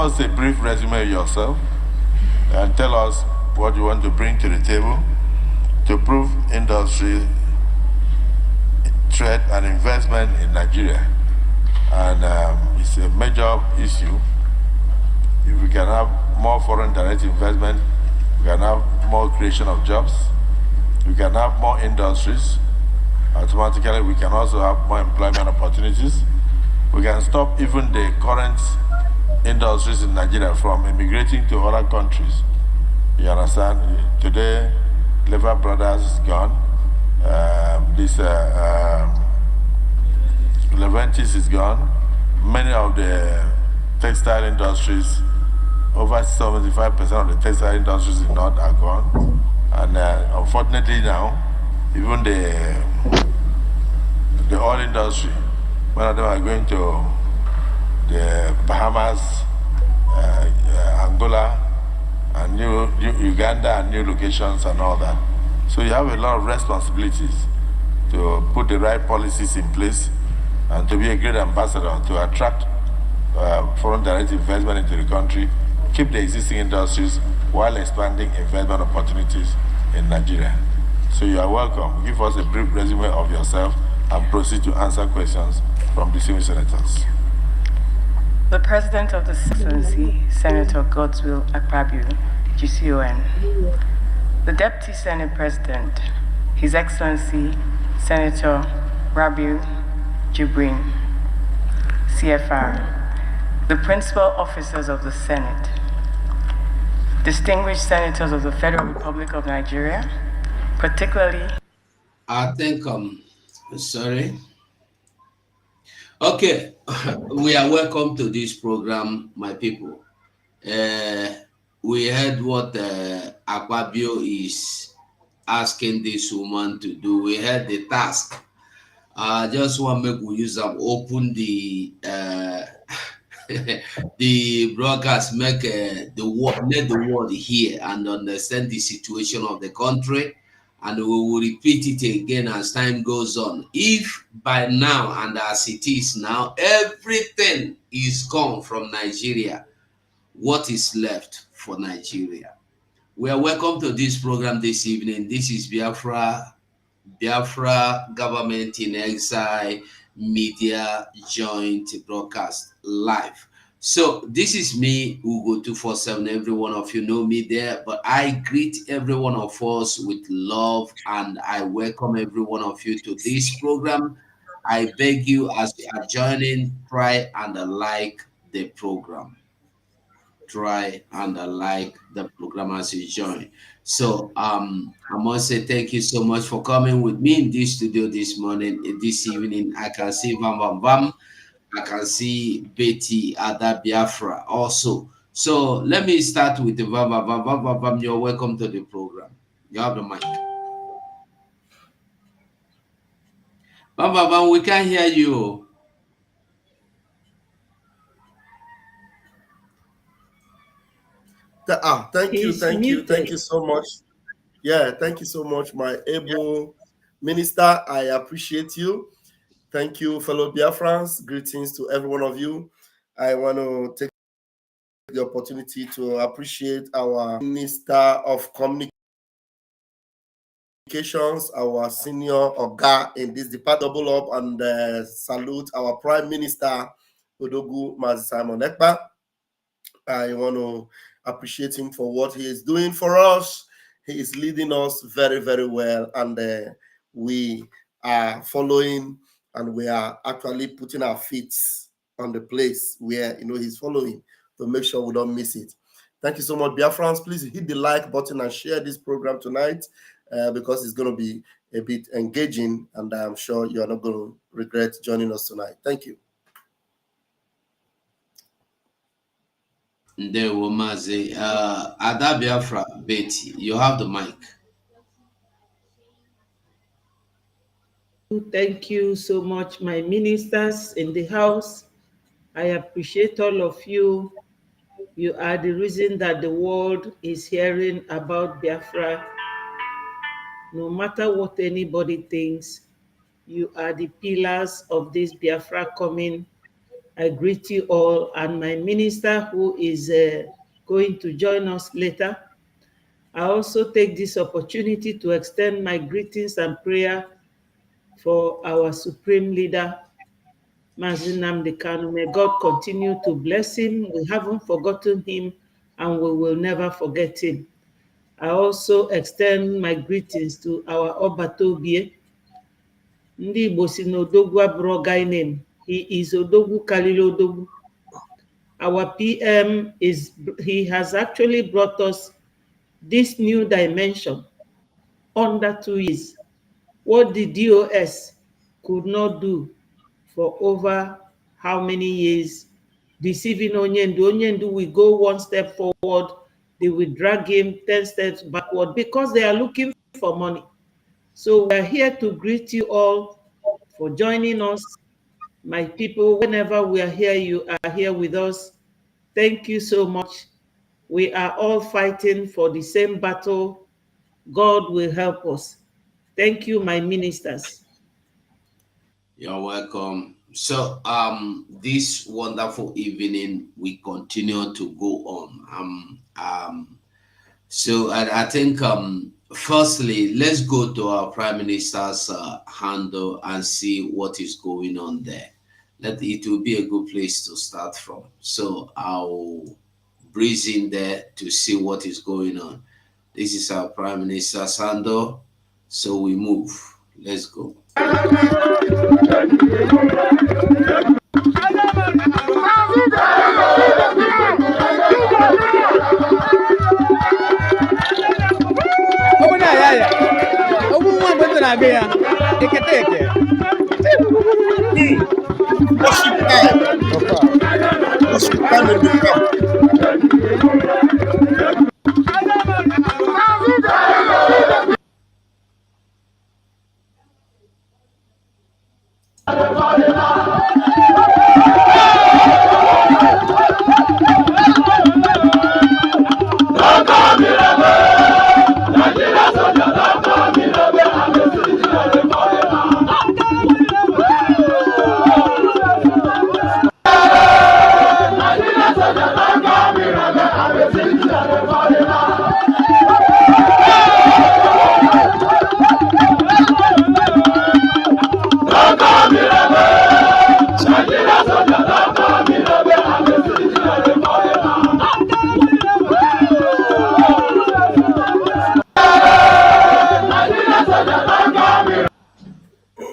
us a brief resume of yourself and tell us what you want to bring to the table to prove industry, trade, and investment in Nigeria. And it's a major issue. If we can have more foreign direct investment, we can have more creation of jobs, we can have more industries, automatically we can also have more employment opportunities. We can stop even the current industries in Nigeria from immigrating to other countries. You understand? Today, Lever Brothers is gone. Leventis is gone. Many of the textile industries, over 75% of the textile industries in North are gone. And unfortunately now, even the oil industry, many of them are going to the Bahamas, Angola, and new Uganda, and new locations and all that. So you have a lot of responsibilities to put the right policies in place and to be a great ambassador to attract foreign direct investment into the country, keep the existing industries while expanding investment opportunities in Nigeria. So you are welcome. Give us a brief resume of yourself and proceed to answer questions from the distinguished senators. The President of the Excellency, Senator Godswill Akpabio, GCON. The Deputy Senate President, His Excellency, Senator Rabiu Jibrin, CFR. The Principal Officers of the Senate, distinguished Senators of the Federal Republic of Nigeria, particularly... I think, sorry. Okay, we are welcome to this program, my people. We heard what Akpabio is asking this woman to do. We heard the task. I just want to make we use them open the the broadcast, make the world, let the world hear and understand the situation of the country, and we will repeat it again as time goes on. If by now and as it is now, everything is gone from Nigeria, what is left for Nigeria? We are welcome to this program this evening. This is Biafra Government in Exile Media Joint Broadcast Live. So this is me, Ugo 247. Every one of you know me there, but I greet every one of us with love and I welcome every one of you to this program. I beg you, as you are joining, try and like the program. Try and like the program as you join. So I must say thank you so much for coming with me in this studio this morning, this evening. I can see Vam Vam Vam. I can see Betty Ada Biafra also. So let me start with the Vam Vam Vam Vam Vam Vam. You're welcome to the program. You have the mic. Vam Vam Vam, we can't hear you. Thank you so much. Yeah, thank you so much, my able minister. I appreciate you. Thank you, fellow Biafrans. Greetings to every one of you. I want to take the opportunity to appreciate our Minister of Communications, our senior Oga in this department. Double up and salute our Prime Minister, Odogu Mazi Simon Ekpa. I want to appreciate him for what he is doing for us. He is leading us very, very well, and we are following, and we are actually putting our feet on the place where he's following to make sure we don't miss it. Thank you so much, Biafrans. Please hit the like button and share this program tonight because it's going to be a bit engaging, and I'm sure you're not going to regret joining us tonight. Thank you. Ndewo Mazi. Ada Biafra, Betty, you have the mic. Thank you so much, my ministers in the house. I appreciate all of you. You are the reason that the world is hearing about Biafra. No matter what anybody thinks, you are the pillars of this Biafra coming I greet you all, and my minister who is going to join us later. I also take this opportunity to extend my greetings and prayer for our supreme leader, Mazi Nnamdi Kanu. May God continue to bless him. We haven't forgotten him, and we will never forget him. I also extend my greetings to our Obatobie. Ndị Igbo si na Odogwu abụrụ guy name. He is Odogwu karịrị Odogwu. Our PM he has actually brought us this new dimension under 2 years. What the DOS could not do for over how many years, deceiving Onyendu. Onyendu will go one step forward, they will drag him 10 steps backward because they are looking for money. So we are here to greet you all for joining us. My people, whenever we are here, you are here with us. Thank you so much. We are all fighting for the same battle. God will help us. Thank you, my ministers. You're welcome. So this wonderful evening we continue to go on. So I think firstly, let's go to our Prime Minister's handle and see what is going on there. It will be a good place to start from. So I'll breeze in there to see what is going on. This is our Prime Minister's handle. So we move. Let's go. Worship time. Worship time in the camp.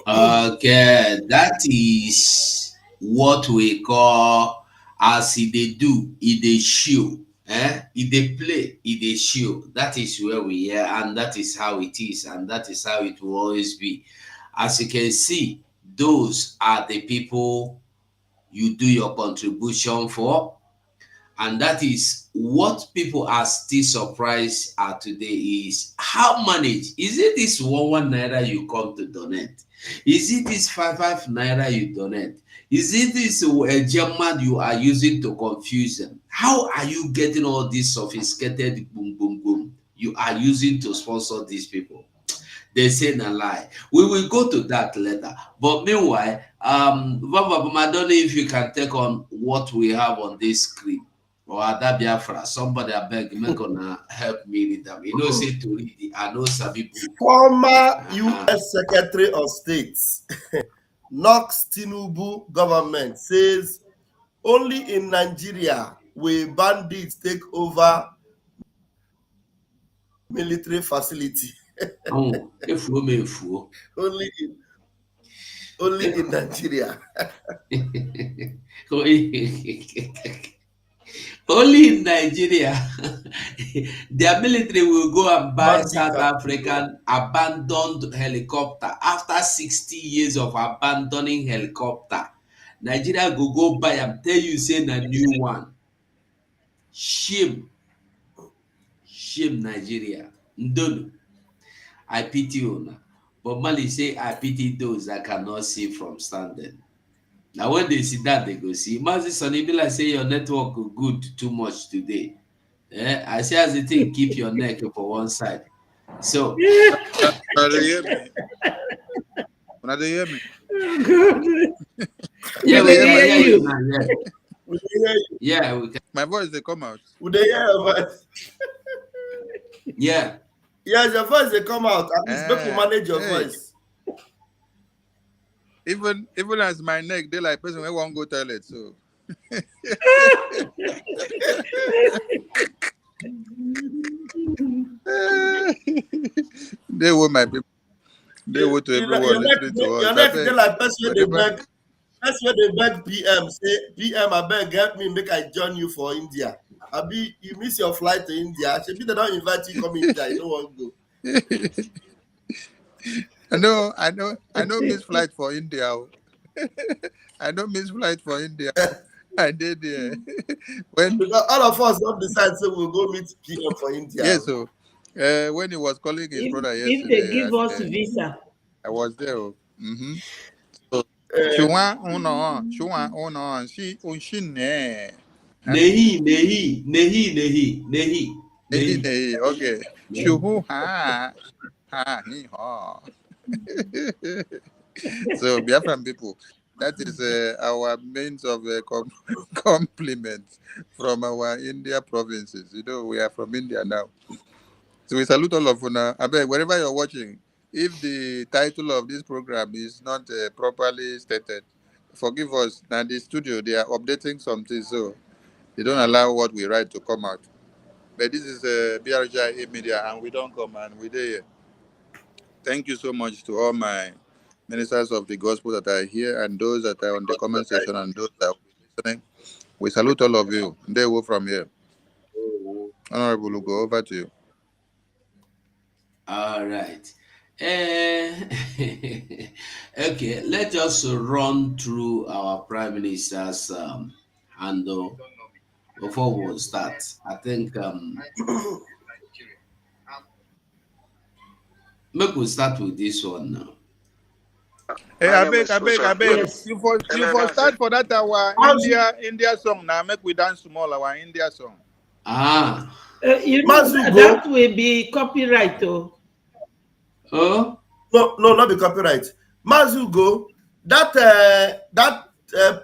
Okay, that is what we call as they do, they show, they play, they show. That is where we are, and that is how it is, and that is how it will always be. As you can see, those are the people you do your contribution for. And that is what people are still surprised at today is how managed. Is it this 1 naira you come to donate? Is it this 5 naira you donate? Is it this German you are using to confuse them? How are you getting all this sophisticated boom, boom, boom you are using to sponsor these people? They say a lie. We will go to that later. But meanwhile, I don't know if you can take on what we have on this screen. Or Ada Biafra, somebody I beg, make gonna help me read them. You know, say to read it. I know Sabi book. Former U.S. Secretary of State knocks Tinubu government, says only in Nigeria will bandits take over military facility. Oh, if women fool. Only in Nigeria. Only in Nigeria, their military will go and buy South African abandoned helicopter. After 60 years of abandoning helicopter, Nigeria will go buy and tell you say a new one. Shame. Shame Nigeria. Ndonu. I pity you. But Mali say I pity those that cannot see from standing. Now when they see that, they go see. Mazi Sonibila say your network good too much today. I say as the thing, keep your neck for one side. So When they hear me. Oh, God. Yeah, We we dey can hear hear you you. now. Yeah, We dey hear you. yeah, we can. My voice they come out. We dey hear your voice. Yeah. Yes, your voice they come out. At least make we Eh, manage your hey, voice. even as my neck, they like person who won't go toilet. So they were my people. They were to everyone listening to us. Your I neck they beg. like person where they Whenever beg. That's where they beg PM. Say PM, I beg help me make I join you for India. Abi, you miss your flight to India. Maybe they don't invite you come India. You don't want to go. I know miss flight for India. Oh. I know miss flight for India. I did there. when Because all of us don't decide say we'll go meet PM for India. yes, so when he was calling his brother If they yesterday, give and us visa, I was there. Oh. Mm-hmm. So Uh, she ne. Nehi. Okay. Nehi. Shuhu ha he ha. So Biafran people, that is our means of compliment from our India provinces. You know, we are from India now. So we salute all of you now. I beg, wherever you're watching, if the title of this program is not properly stated, forgive us. Now the studio, they are updating something, so they don't allow what we write to come out. But this is BRGI Media, and we don't come and we there. Thank you so much to all my ministers of the gospel that are here and those that are on the comment section and those that will be listening. We salute all of you. They will from here. Honorable Lugo, over to you. All right. Okay, let's just run through our Prime Minister's handle before we start. I think make we start with this one now. Hey, My I name beg, is I beg, I Social. beg. yes. You for start for that our India song now. Make we dance small our India song. Ah. You know Mazugo. that will be copyright. Oh, Oh. No, not the copyright. Mazugo, that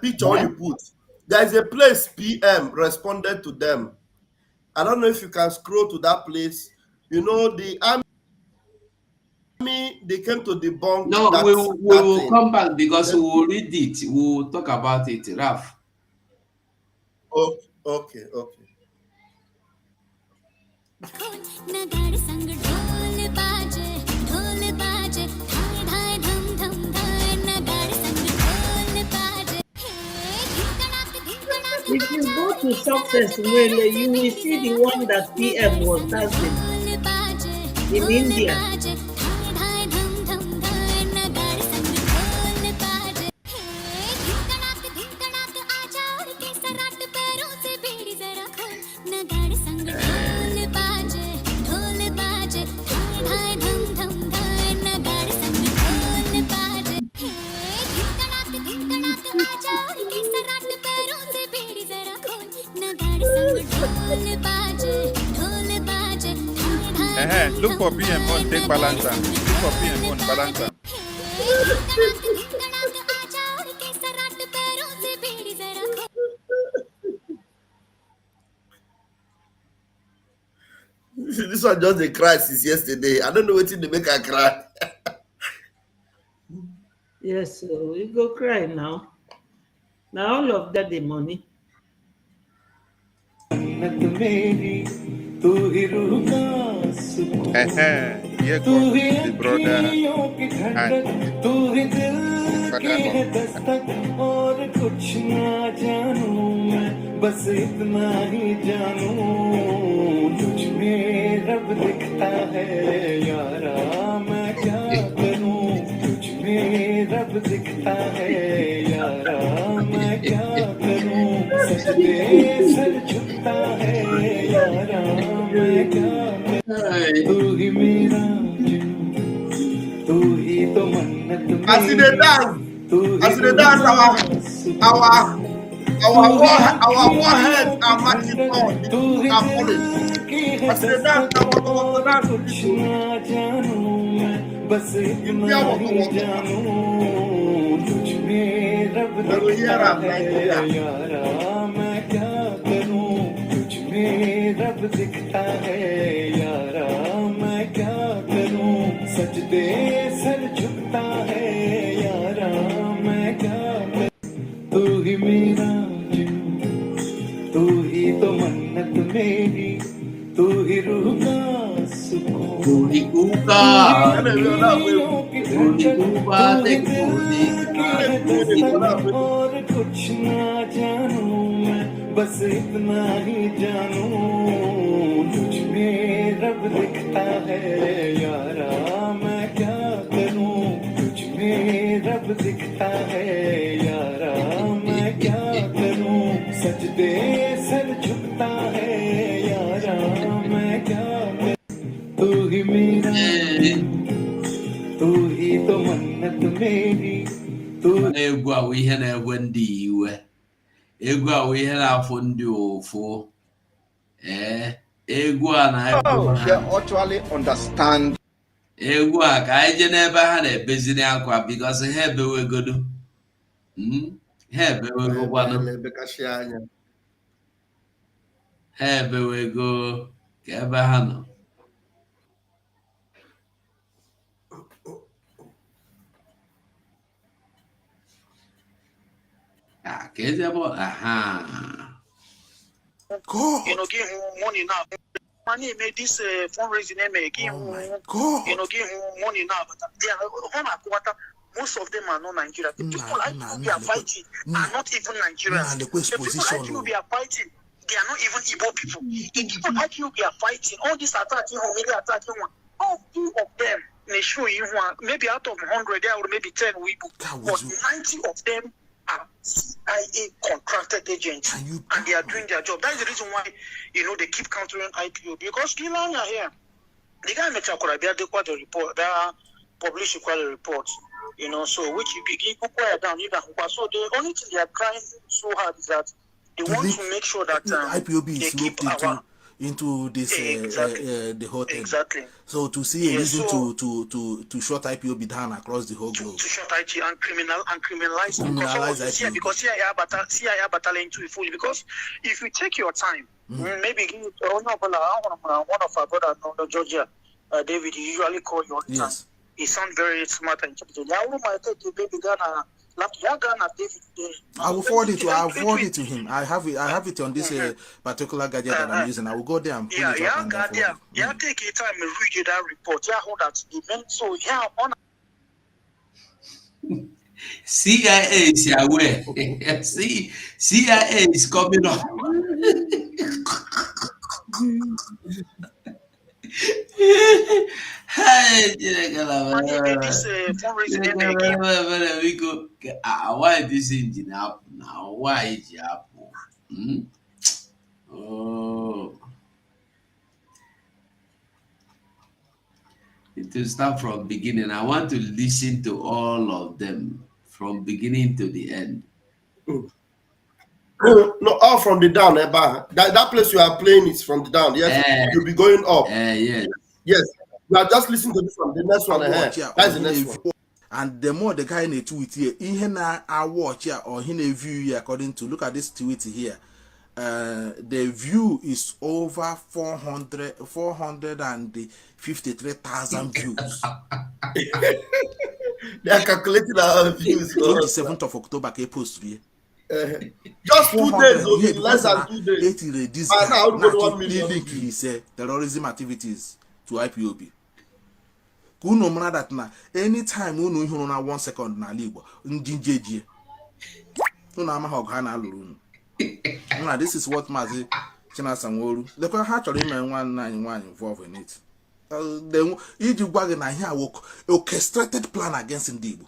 picture you put, there is a place PM responded to them. I don't know if you can scroll to that place. You know, the army they came to debunk No, that, we will thing. come back because we will read it. We will talk about it, Raf. Oh, okay. if you go to Success Wele, you will see the one that PM was dancing in India. Look for PM on take balance. Look for PM on balance. This one just a cry since yesterday. I don't know what to make her cry. Yes, so we go cry now. Now all of that the money. Here comes the brother and father बस इतना ही जानू तुझ में रब दिखता है यारा मैं क्या करूं तुझ में रब दिखता है यारा मैं क्या करूं सजदे सर झुकता है यारा मैं क्या करूं तू ही मेरा तू ही तो मन्नत As in the dance, our warheads are marching on. The people are falling. As in the dance, our dance. बस इतना ही जानूं तुझ में रब Hello, दिखता here I'm है Nigeria. यारा मैं क्या करूं तुझ में रब दिखता है यारा मैं क्या करूं सजदे सर झुकता है यारा मैं क्या करूं तू ही मेरा जुनून तू ही तो मन्नत मेरी तू ही रूह का सुकून Tulikuka, Hello, we are not going नीलों की धड़कन tulikuba, तू ही te दिल की tulika. है दस्तक और कुछ ना जानूं मैं बस इतना ही जानूं तुझ में रब दिखता है यारा मैं क्या करूं तुझ में रब दिखता है यारा मैं क्या करूं सजदे सर झुकता है यारा मैं क्या करूं तू ही मेरा तू ही तो मन्नत मेरी तू Egwu a wụ ihe na-ewe ndị iwe. Egwu a wụ ihe na-afụ ndị ụfụ. Egwu a na-ekwu ha. They actually understand. Egwu a ka anyị jee n'ebe ha na-ebeziri akwa bikos ha ebewegodu. Ha ebewegokwanụ. Ha ebewego ka ebe ha nọ. Ka ezi ebe aha. God. Give him money now. Money made this fundraising. Give God. Give him money now. But most of them are not Nigerian. The people we are fighting are not even Nigerians. The people we are fighting, they are not even Igbo people. The people we are fighting, all this attacking, attacking one, all few of them, they show you one, maybe out of 100, there or maybe 10 Igbo, but 90 of them are CIA contracted agents, and they are doing their job. That's the reason why, they keep countering IPO, because Kilanya here, the guy met the report, that published a report, so which you begin to quiet down. So the only thing they are trying so hard is that they want to make sure that IPOB is keep looped into this the whole thing. Exactly. So to see a reason to shut IPOB down across the whole globe. To shut IT and criminalize it. Because CIA are battling to it fully. Because if you take your time, maybe one of our brothers, Georgia, David, he usually call you all the time. He sounds very smart and intelligent. I will forward it to him. I have it on this particular gadget that I'm using. I will go there and pull it up and then forward it. Take your time and read that report. Hold that event. So on. CIA is aware. CIA is coming up. Hey, why this engine up now? Why is it up? Oh, it will start from beginning. I want to listen to all of them from beginning to the end. No, all from the down, that place you are playing is from the down. Yes, you'll be going up. Yes. Yes, you are just listening to this one. The next one ahead. That's the next one. And the more the guy in a tweet here, I watch here or in a view here, according to look at this tweet here. The view is over 453,000 views. They are calculating our views. 27th of October, I post here. Just 2 days, only less than 2 days. This now link his terrorism activities to IPOB. Kuno mana that na anytime unu ihuru na 1 second na Igbo ndi njeje. Unu ama ha ga na aluru. Now this is what Mazi Chinasanworu. The kwa ha chọrọ ime nwanyi involved in it. Then iji gwa gị na ihe a orchestrated plan against ndị Igbo.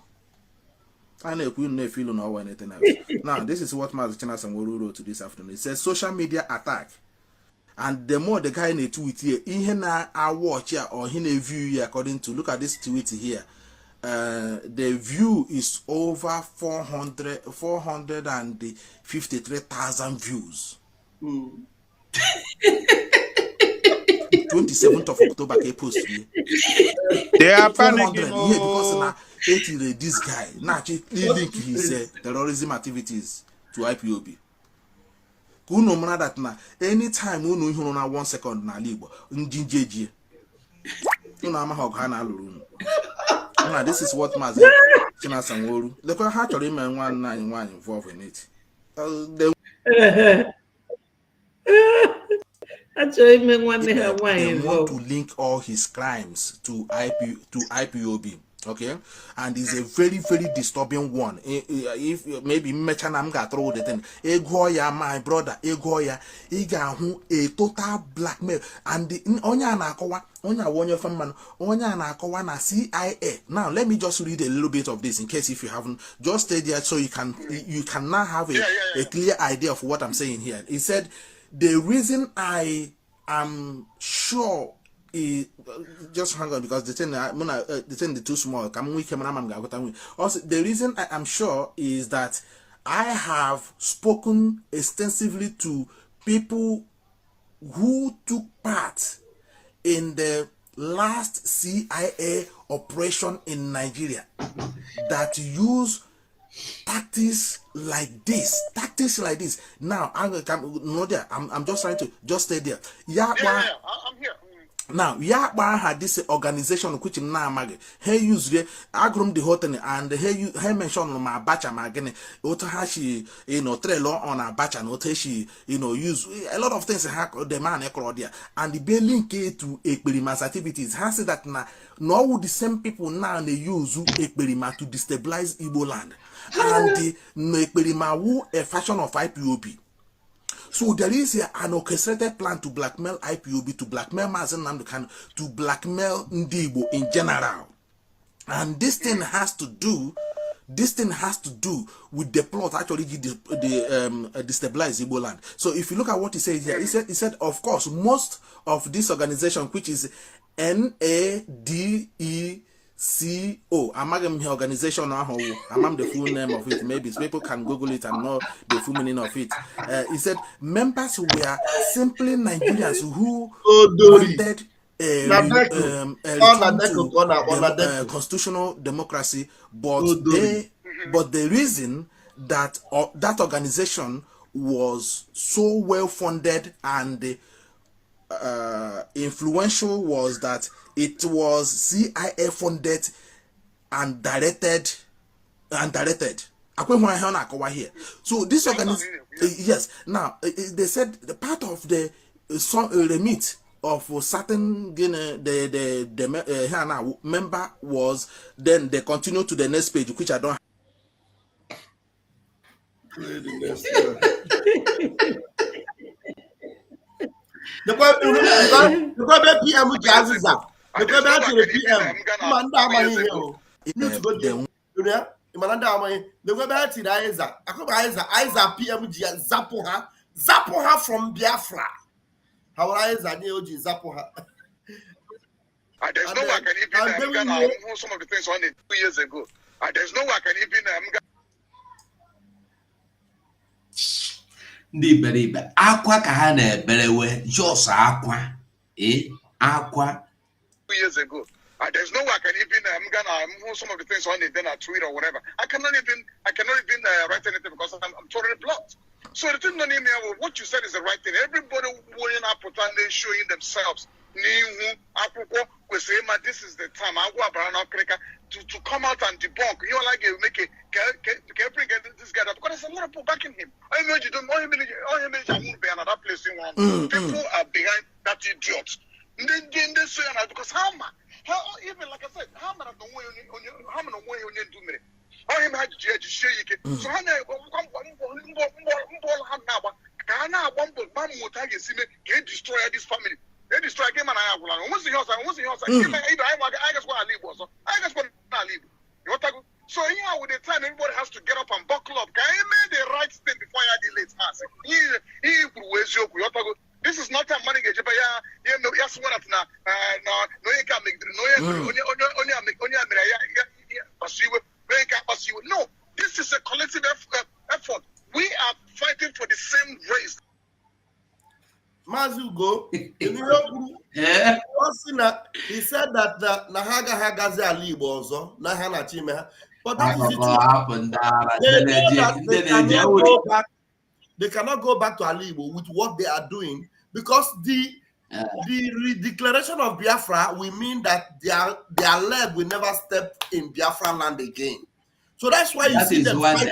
I know you know feel no anything else. Now this is what Mazi Chinasanworu wrote this afternoon. It says social media attack. And the more the guy in a tweet here, I watch here or in a view here, according to look at this tweet here, the view is over 453,000 views. 27th of October, I post here. They are panicking. Yeah, because this guy now link his terrorism activities to IPOB. Kuno mana that na anytime unu ihuru na 1 second na Igbo njinjeji unu ama ha na aluru now this is what Mazi Chinasanworu the ha chọrọ ime nwanne anyị nwanyị involved in it. They want to link all his crimes to IPOB. Okay, and it's a very, very disturbing one. If maybe Mechanam got through the thing, Egoya, my brother, Egoya, Igahu, a total blackmail, and the Onya Nakowa, Onya Wonya from man, Onya Nakowana CIA. Now, let me just read a little bit of this in case if you haven't, just stay there so you can now have a clear idea of what I'm saying here. He said, the reason I am sure just hang on because the thing too small. Also, the reason I am sure is that I have spoken extensively to people who took part in the last CIA operation in Nigeria that use tactics like this. Now I'm just trying to just stay there. I'm here. Now, Yakba had this organization which in Namag. He used agrum the hotel and he mentioned my batcha magene, Otahashi, Trello on a batcha, Noteshi, use a lot of things hack the man Ecrodia and the billing to experiment activities. Has said that now, nor would the same people now they use experiment to destabilize Igbo land and the experiment a fashion of IPOB. So there is an orchestrated plan to blackmail IPOB, to blackmail Mazen Namdekan, to blackmail Ndibo in general. And this thing has to do with the plot actually destabilize Igbo land. So if you look at what he says here, he said of course most of this organization, which is NADECO, among the organization, among the full name of it, maybe people can Google it and know the full meaning of it. He said members were simply Nigerians who wanted a return to constitutional democracy, but the reason that that organization was so well funded and influential was that it was CIA funded and directed. Here. So this organization, yes. Now they said the part of the remit of certain the member was then they continue to the next page, which I don't. The PM Jaziza. The PM. Zapoha from Biafra. How is Neoji Zapoha? There's no way I can even some of the things on it 2 years ago. There's no way I can even Ndibe akwa ka ha na-eberewe just akwa akwa 2 years ago. There's no way I can even some of the things on it then I tweet or whatever. I cannot even write anything because I'm totally blocked. So the thing what you said is the right thing. Everybody wearing up and they showing themselves. This is the time to come out and debunk. You know, like make a bring this guy up because there's a lot of people backing him. I imagine another place in one. People are behind that idiot. Then they say because how even like I said, how many do me? I am had to share you. So I destroy this family. They destroy him and I once the house, I just want to leave. I just want to leave. So anyhow, with the time, everybody has to get up and buckle up. Can you make the right thing before I delay it? This is not a money get you know, yes, what no, you can't make no, this is a collective effort. We are fighting for the same race. Mazu Ugo, in Eh? he said that the Nahaga Hagazi Ali Bozo, Nahana Chimeha. But that is it. Happened. They know that they cannot go back. They cannot go back to Alibo with what they are doing because the declaration of Biafra will mean that their leg will never step in Biafra land again. So that's why you see them fighting.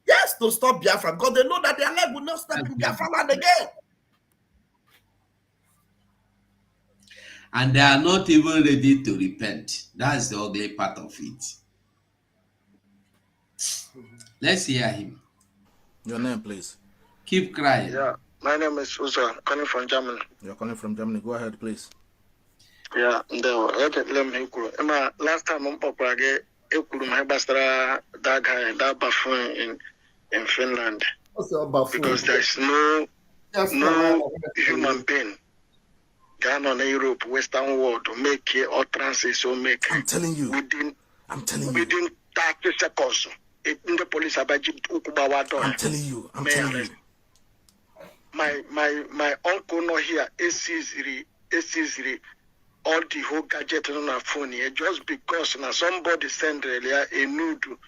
Yes, to stop Biafra because they know that their leg will not step in Biafra land again. And they are not even ready to repent. That's the ugly part of it. Let's hear him. Your name, please. Keep crying. Yeah, my name is Uzo. I'm calling from Germany. You're calling from Germany. Go ahead, please. Yeah, last time I'm populage, that guy, that buffoon in Finland. Because there's no human being gone on Europe, Western world to make it or transit so make. I'm telling you. Within 30 seconds. In the police I'm telling you. I'm telling you. My uncle not here, AC3, all the whole gadget on our phone here, just because now somebody sent earlier a nude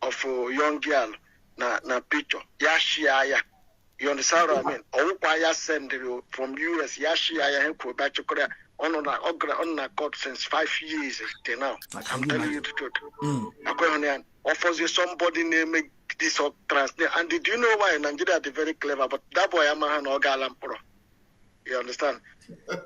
of a young girl na picture. Yashia. You understand what I mean? Or send from US, Yashia and Quebec on a court since 5 years till now. I'm telling you the truth. Offers somebody name this or translate. And did you know why Nigeria are very clever? But that boy Yamaha no Galampro. You understand?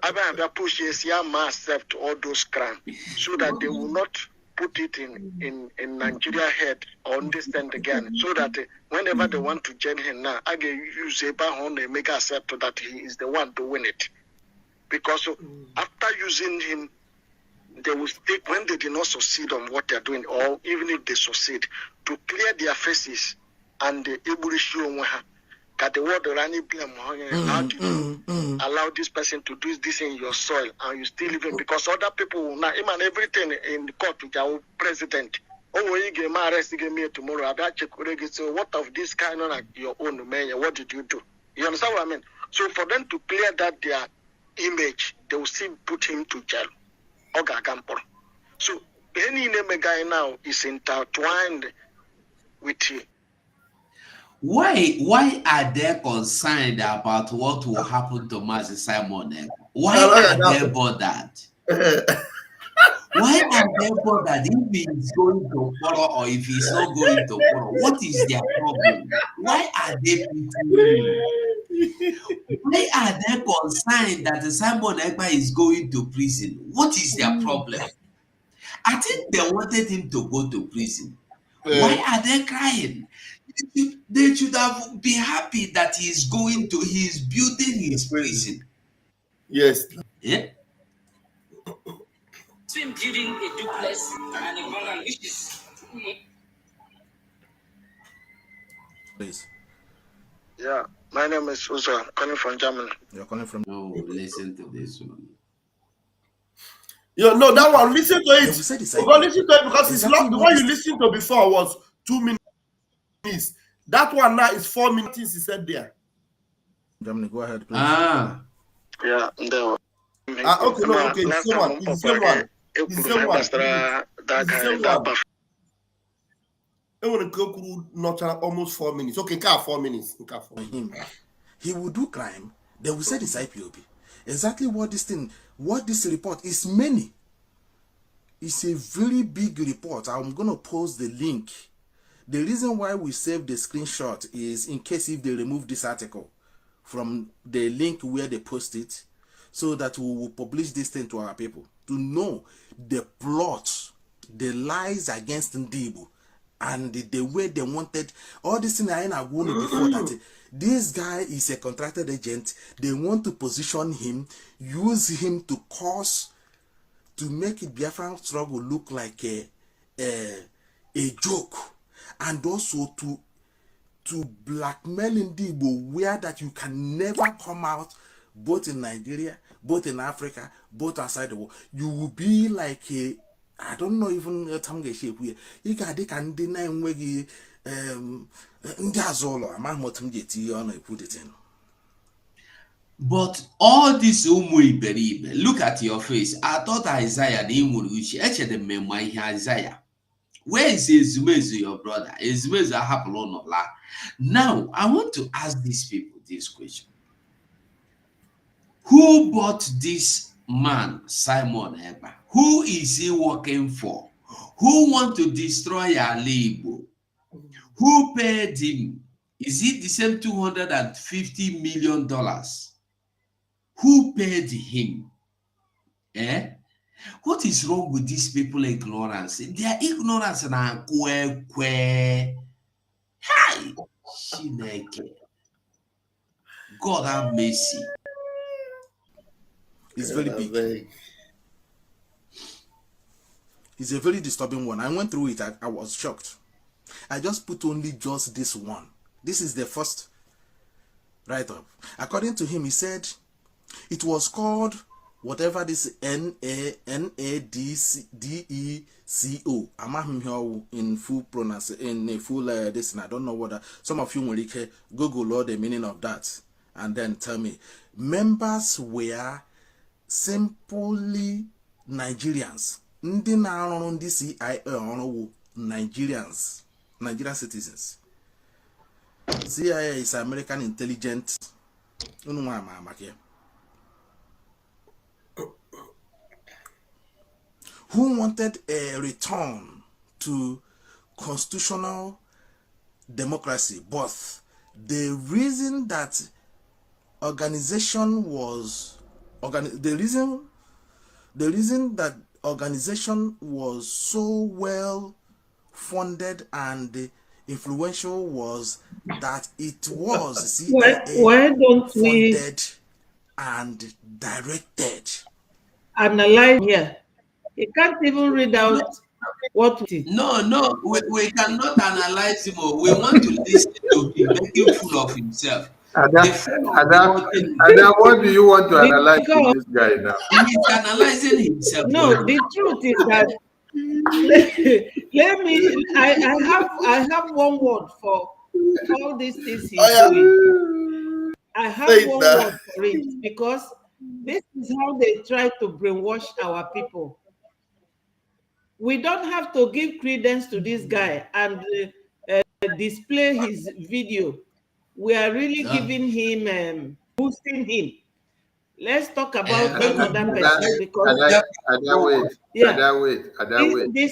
I push Yama accept all those crimes so that they will not put it in Nigeria head or understand again. So that whenever they want to jail him now, I can use a bahon and make accept that he is the one to win it. Because after using him, they will take when they did not succeed on what they are doing, or even if they succeed, to clear their faces and the able to show that the word running blame. How do you allow this person to do this in your soil and you still living? Because other people will not, even everything in the court with our president. Oh, you get my arrest, you get me tomorrow. I check. So what of this kind of your own man? What did you do? You understand what I mean? So for them to clear that their image, they will still put him to jail. So any name guy now is intertwined with him. Why are they concerned about what will happen to Mazi Simon? Why are they bothered? Why are they bothered if he's going to follow or if he's not going to follow? What is their problem? Why are they pitying? Why are they concerned that Simon Ekpa is going to prison? What is their problem? I think they wanted him to go to prison. Why are they crying? They should have been happy that he's building his prison. Yes. Yeah. Between building a duplex and a bungalow, which is Please. Yeah, my name is Uzo. I'm calling from Germany. You're calling from. No, listen to this one. No, that one. Listen to it. Listen to it because it's long. The one you listened to before was 2 minutes. That one now is 4 minutes. He said there. Germany, go ahead, please. Yeah, okay, no, okay. The same one. It's the same one. It's the same one. I want to go through not almost 4 minutes. Okay, 4 minutes. He will do crime. They will say it's IPOB. Exactly what this report is many. It's a very big report. I'm going to post the link. The reason why we saved the screenshot is in case if they remove this article from the link where they post it, so that we will publish this thing to our people to know the plot, the lies against Ndibu, and the way they wanted all this thing. I warned before that this guy is a contracted agent. They want to position him, use him to make it Biafran struggle look like a joke, and also to blackmail Ndibu where that you can never come out, both in Nigeria, both in Africa, both outside the world. You will be like I don't know even a shape where you can deny where Ndazolo, a man what put it in. But all this umu iberibe, look at your face. I thought Isaiah the Imuruchi, the memoir Isaiah. Where is Ezumezu, your brother? Ezumezu Ahapolonola. Now, I want to ask these people this question. Who bought this man, Simon Eba? Who is he working for? Who want to destroy Alibo? Who paid him? Is it the same $250 million? Who paid him? Eh? What is wrong with these people ignorance? Their ignorance na kwe. Hi! Shineke. God have mercy. It's very big. It's a very disturbing one. I went through it. I was shocked. I just put only just this one. This is the first write-up. According to him, he said it was called whatever this NADECO. I'm here in full pronunciation, in full this, and I don't know what. Some of you will Google all the meaning of that and then tell me. Members were simply Nigerians. Ndị na-arụ ndị CIA ọrụ Nigerians, Nigerian citizens. CIA is American intelligence. Who wanted a return to constitutional democracy, but the reason that organization was the reason that organization was so well funded and influential was that it was CIA why don't we funded and directed. analyze here? You can't even read out what it is. No, we cannot analyze him. We want to listen to him, making fool of himself. Ada, what do you want to analyze with this guy now? He's analyzing himself. No, the truth is that let me. I have one word for all these things he's doing. I have one word for it because this is how they try to brainwash our people. We don't have to give credence to this guy and display his video. We are really giving him, boosting him. Let's talk about another person because the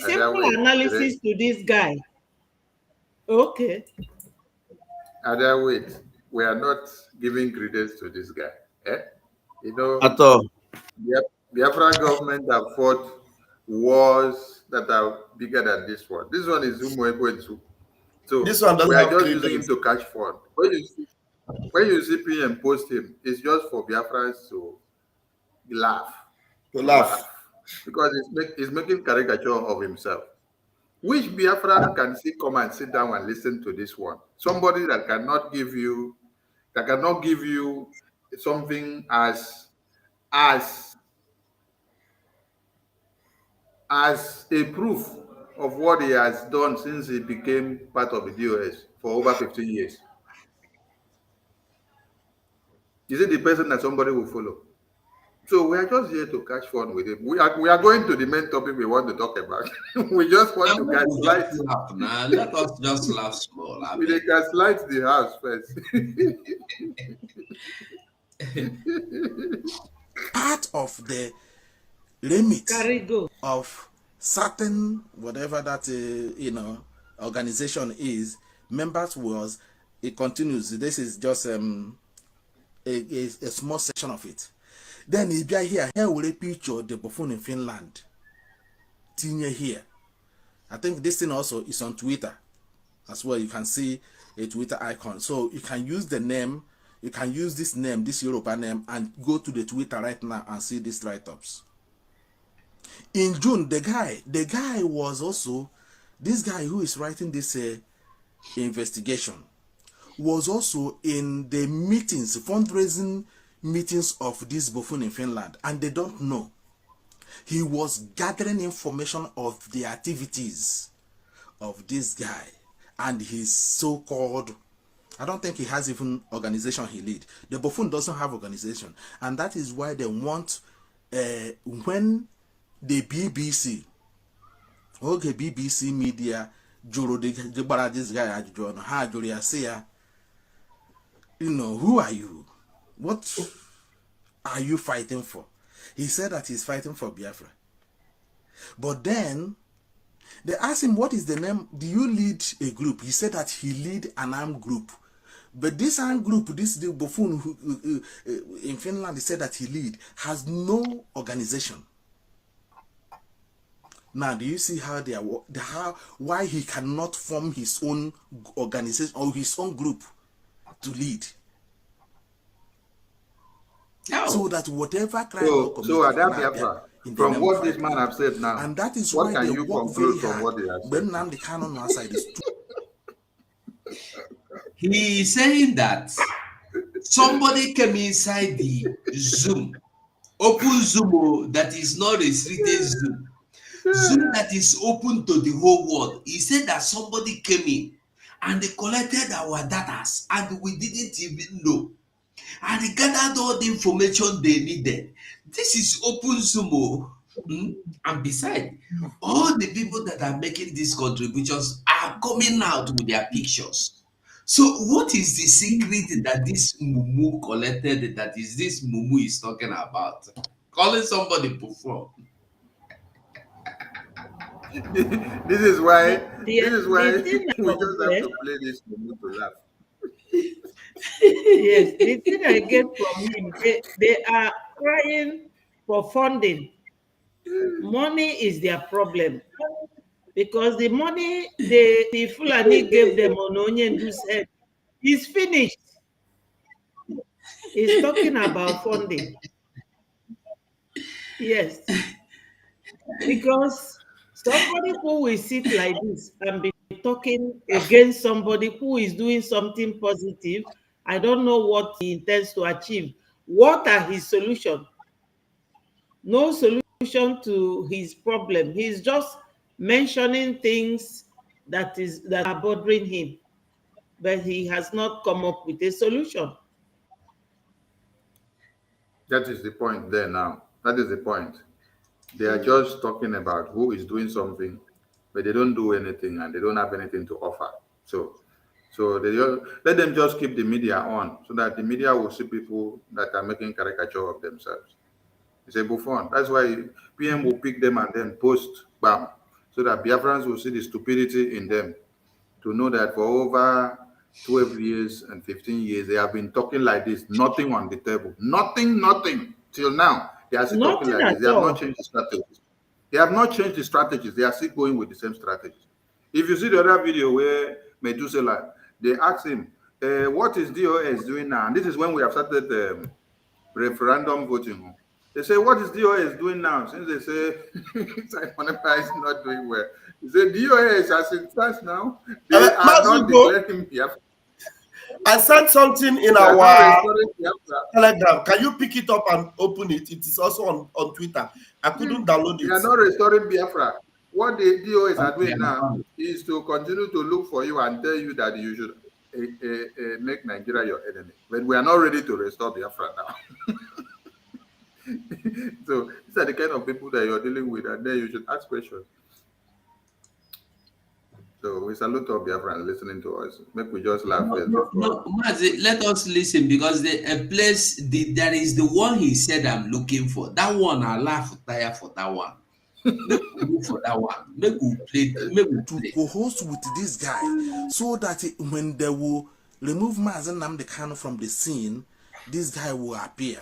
simple analysis to this guy. Okay. Ada, wait. We are not giving credence to this guy. You know, At all. the Biafra government have fought wars that are bigger than this one. This one is Umuekwensu. So This one doesn't we are have just credence. using him to catch fun. When you see PM post him, it's just for Biafrans to laugh. Because he's making caricature of himself. Which Biafran can see come and sit down and listen to this one? Somebody that cannot give you something as a proof of what he has done since he became part of the DOS for over 15 years. Is it the person that somebody will follow? So we are just here to catch fun with him. We are going to the main topic we want to talk about. We just want to gaslight. Let us just laugh small. We gaslight the house first. Part of the remit of certain whatever that organization is, members was, it continues. This is just a small section of it. Then if you are here will a picture of the buffoon in Finland. Tinye here. I think this thing also is on Twitter as well. You can see a Twitter icon. So you can use the name, you can use this name, this European name, and go to the Twitter right now and see these write-ups. In June, the guy was also, this guy who is writing this investigation was also in the meetings, fundraising meetings of this buffoon in Finland, and they don't know. He was gathering information of the activities of this guy and his so-called I don't think he has even organization he lead. The buffoon doesn't have organization, and that is why they want when the BBC, okay, BBC media jụrụ the gbara this guy ajụjụ ọnụ, ha jụrụ ya sị ya, you know, who are you? What are you fighting for? He said that he's fighting for Biafra. But then they asked him, what is the name? Do you lead a group? He said that he lead an armed group. But this armed group, this the buffoon who, in Finland, he said that he lead, has no organization. Now, do you see how they are? Why he cannot form his own organization or his own group to lead? No. So that whatever crime so Biafra, from what this man have said now, and that is what why can they you work conclude very from hard. what they have When said? Nnamdi Kanu on our side is He is saying that somebody came inside the Zoom, open Zoom that is not restricted Zoom, Zoom that is open to the whole world. He said that somebody came in and they collected our data and we didn't even know. And they gathered all the information they needed. This is open Zoom. And besides, all the people that are making these contributions are coming out with their pictures. So what is the secret that this Mumu collected, that is this Mumu is talking about? Calling somebody before. This is why The thing we about just have them, to play this to laugh. yes, the thing I get from him, they are crying for funding. Money is their problem. Because the money the Fulani gave them on Onyendu's head is finished. He's talking about funding. Yes. Because somebody who will sit like this and be talking against somebody who is doing something positive, I don't know what he intends to achieve. What are his solutions? No solution to his problem. He's just mentioning things that are bothering him, but he has not come up with a solution. That is the point there now. That is the point. They are just talking about who is doing something, but they don't do anything and they don't have anything to offer. So they just, let them just keep the media on so that the media will see people that are making caricature of themselves. It's a buffon. That's why PM will pick them and then post bam, so that Biafrans will see the stupidity in them, to know that for over 12 years and 15 years, they have been talking like this, nothing on the table, nothing till now. They are still talking Nothing like this. at They have all. not changed the strategies. They have not changed the strategies. They are still going with the same strategies. If you see the other video where Methuselah, they asked him, what is DOS doing now? And this is when we have started referendum voting. They say, what is DOS doing now? Since they say Simon Ekpa is not doing well. He said, DOS as it stands now, they are not declaring Biafra. I sent something in They are not our restoring Biafra. Telegram. Can you pick it up and open it? It is also on Twitter. I couldn't download They are it. not restoring Biafra. What the DOS are doing now is to continue to look for you and tell you that you should make Nigeria your enemy. But we are not ready to restore Biafra now. So these are the kind of people that you're dealing with, and then you should ask questions. So we salute all Biafrans listening to us. Make we just laugh. No, Mazi, let us listen, because there is the one he said I'm looking for. That one I laugh tire for that one. Make we look for that one. Make we play. to co-host with this guy, so that when they will remove Mazen Nnamdi Kanu from the scene, this guy will appear.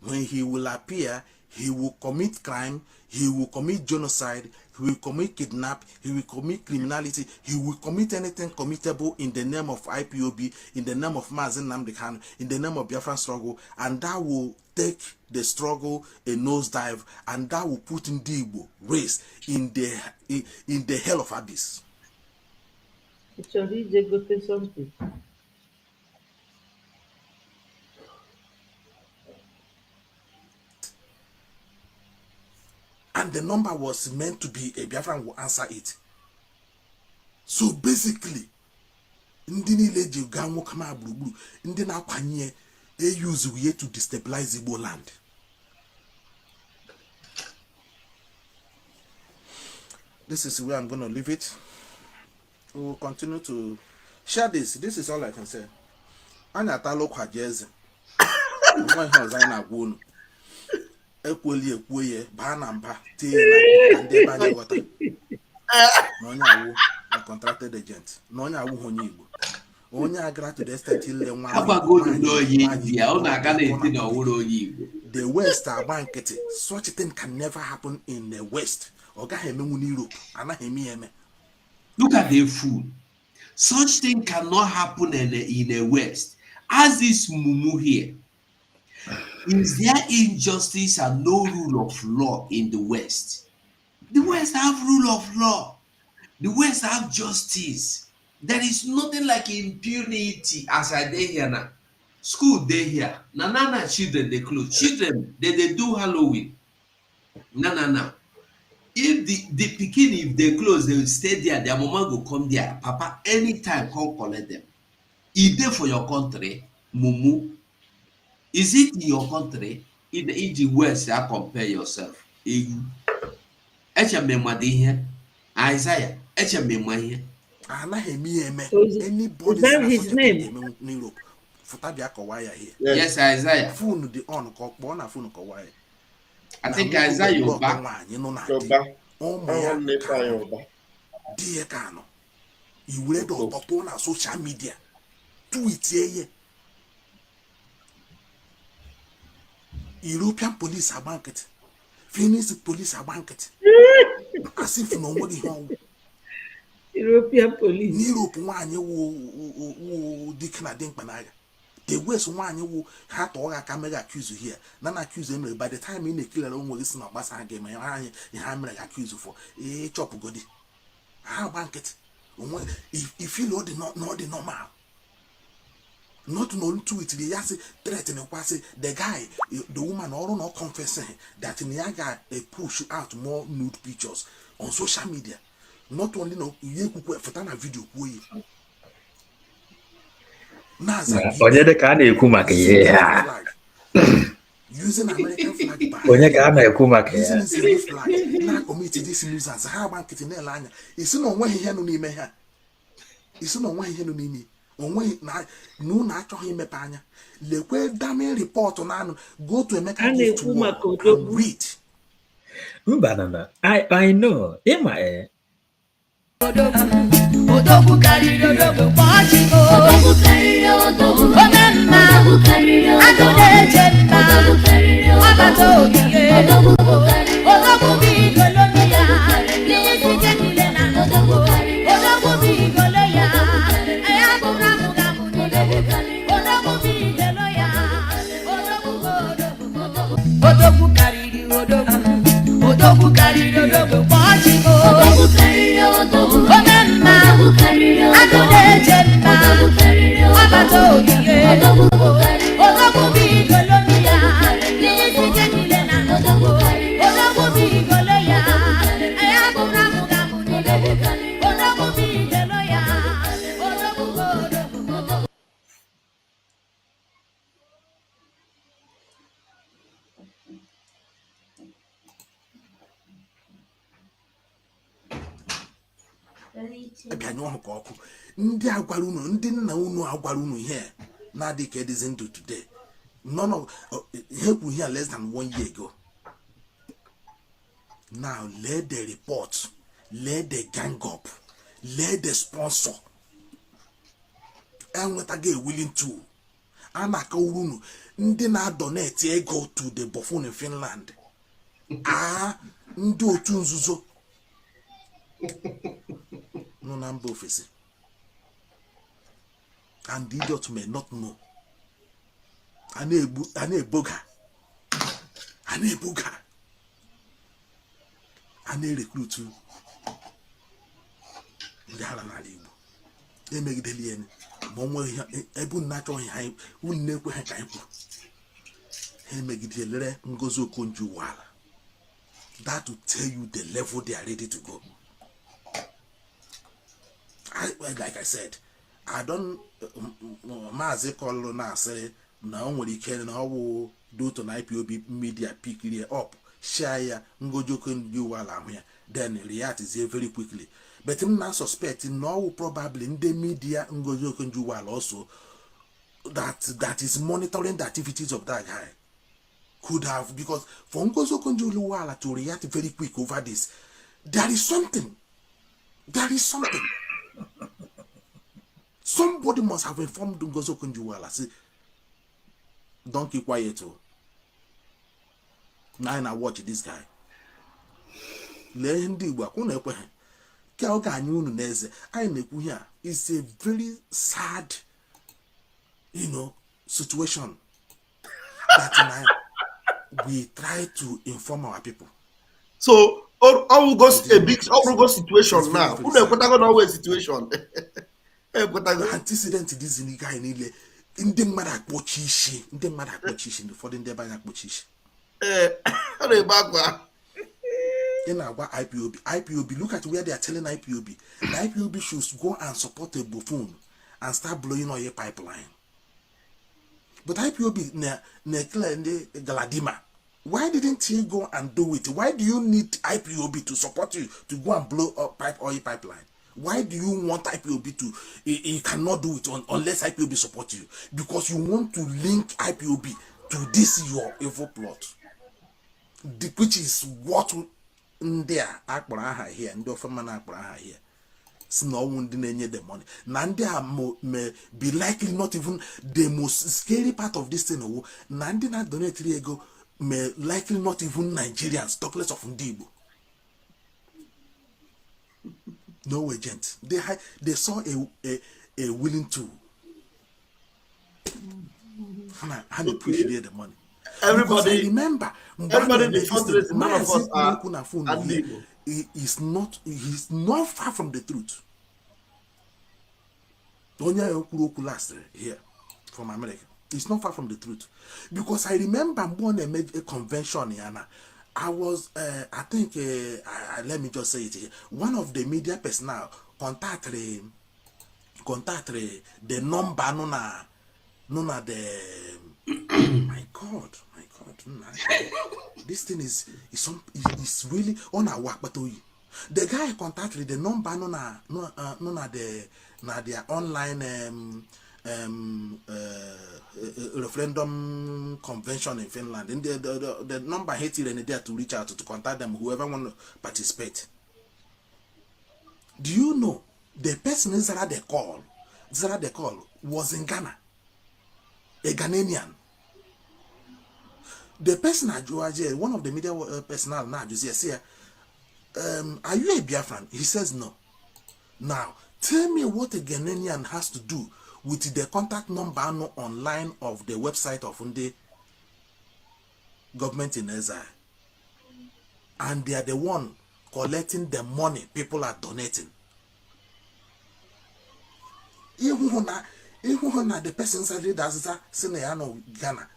When he will appear, he will commit crime, he will commit genocide, he will commit kidnap, he will commit criminality, he will commit anything committable in the name of IPOB, in the name of Mazen Nnamdi Kanu, in the name of Biafran struggle, and that will take the struggle a nosedive, and that will put in the Igbo race in the hell of abyss. Actually, they go to something. And the number was meant to be a Biafran will answer it. So basically, ndị niile ji gaa nwoke ma gburugburu ndị na-akwanye eyuzu ye to destabilize Igbo land. This is where I'm going to leave it. We will continue to share this. This is all I can say. Anya talo kwa jeze. Nwa ihe ọzọ anyị na-agwa unu. Ekweli ekwoye baa na mba tie na ndị ebe anyị ghọta. Na onye awụ a contracted agent. Na onye awụ onye Igbo. Onye agara to the extent ile nwa. The West agba nkịtị. Such a thing can never happen in the West. Ọ gaghị emenwu n'Europe. Anaghị eme eme. Look at the fool. Such thing cannot happen in the West. As this mumu here, is there injustice and no rule of law in the West? The West have rule of law. The West have justice. There is nothing like impunity as I day here now. School day here. Na children they close. Children they do Halloween. Na. If the pikin, if they close, they will stay there. Their mama will come there. Papa, anytime, come collect them. Is there for your country, mumu? Is it in your country? In the West, I compare yourself. Isaiah, anybody is that his name? Europe. Yes, Isaiah. Phone the on phone Kawaya. I think Isaiah Yoba. Dear Kano, you read upon our social media. Tweet ye. European police are banket. Finnish police are banket. As if nobody home. European police. Europe one you Dickna Dinkmanaga. The West one you had all a camera accuse you here. None accuse him by the time in the killer won't listen up Basan game and hammer accuse you for a chop goody. How banket? If you know the normal. Not known to it, the Yassi threatening the guy, the woman, all not confessing that in Yaga they push out more nude pictures on social media. Not only no, you could put a video. Using American flag using his flag. Now committed this nuisance. How bank it in the line? It's no way here no name. It's no way here no name. Onwe na no na achọ him mepanya lekwe damn report on go to Emeka and read. Banana, I know. Emma Odogu carry odogu party go. Odogu carry odogu. Omemma. Odogu carry odogu. Adode jemma. Odogu carry odogu. Abato ye. Odogu carry odogu. Odogu bi golonia. Lisi jekile na. Odogu carry odogu. Odogu bi goloya. Aya kura muga munile. Odogu bi goloya. Odogu odogu. Odogu carry odogu. Odogu carry odogu party go. Odogu carry odogu. Omemma. Adode jemma. Abato ye. Odogu bi golonia. Lisi jekile na. Odogu bi goloya. Aya kura muga munile. Odogu bi goloya. Odogu odogu. Ebianyo ọkụ ọkụ ndị agwara unu ndị nna unu agwara unu ihe na-adị ka edizi ndụ today none of ihe kwuru here less than 1 year ago. Now let the report, let the gang up, let the sponsor enwetaga willing to anaka unu ndị na-donate ego to the buffoon in Finland ndị otu nzuzo no number office and the idiot may not know. Aneboga recruit ndị ala n'ala Igbo emegideli ya ma onwe ebe na-achọ ihe unu na-ekwe ha ka anyị kwuru ha emegidelere Ngozi Okonjo-Iweala. That will tell you the level they are ready to go. Like I said, I don't Maazị Kọlụ na-asịrị na o nwere ike na ọ wụ due to na IPOB media pick it up, share ya, ngojoko ndị ụwala ahụ ya, then react very quickly. But I'm not suspecting no probably in the media ngojoko ndị ụwala also that is monitoring the activities of that guy. Could have, because for ngojoko ndị ụwala to react very quick over this, there is something. Somebody must have informed Ngozo Kunjuwala. Say, don't keep quiet. Now I watch this guy. Let him do what you know. It's a very sad, situation that now we try to inform our people. So, all go a big situation now. Who the always situation? Antecedent this in the guy in the mother akpochishi, in the mother akpochishi, the foreign the bank akpochishi. In our IPOB, look at where they are telling IPOB. The IPOB should go and support a buffoon and start blowing oil pipeline. But IPOB ne Galadima. Why didn't he go and do it? Why do you need IPOB to support you to go and blow up oil pipeline? Why do you want IPOB to? You cannot do it unless IPOB support you, because you want to link IPOB to this your evil plot, which is what there Akbaraha here and Dofamana Akbaraha here. No one didn't the money. Nandia may be likely not even the most scary part of this thing. Nandina donate ego may likely not even Nigerians, talk less of Ndibo. No agent. They saw a willing tool. And they push the money. Everybody remember. Everybody in the fundraising, none of us are he's not far from the truth. Donya Okuroku last here from America. It's not far from the truth. Because I remember when I made a convention in Anna. I was, I think, let me just say it here. One of the media personnel contacted the number, nona the, my God, this thing is really on our work, but the guy contacted the number, nona their online referendum convention in Finland, and the number hit it and there to reach out to contact them, whoever want to participate. Do you know the person Zara they call was in Ghana, a Ghanaian. The person at Joaje, one of the media personnel now, say, are you a Biafran? He says no. Now tell me what a Ghanaian has to do with the contact number online of the website of the government in exile. And they are the one collecting the money people are donating. Even the person said that Seneano Ghana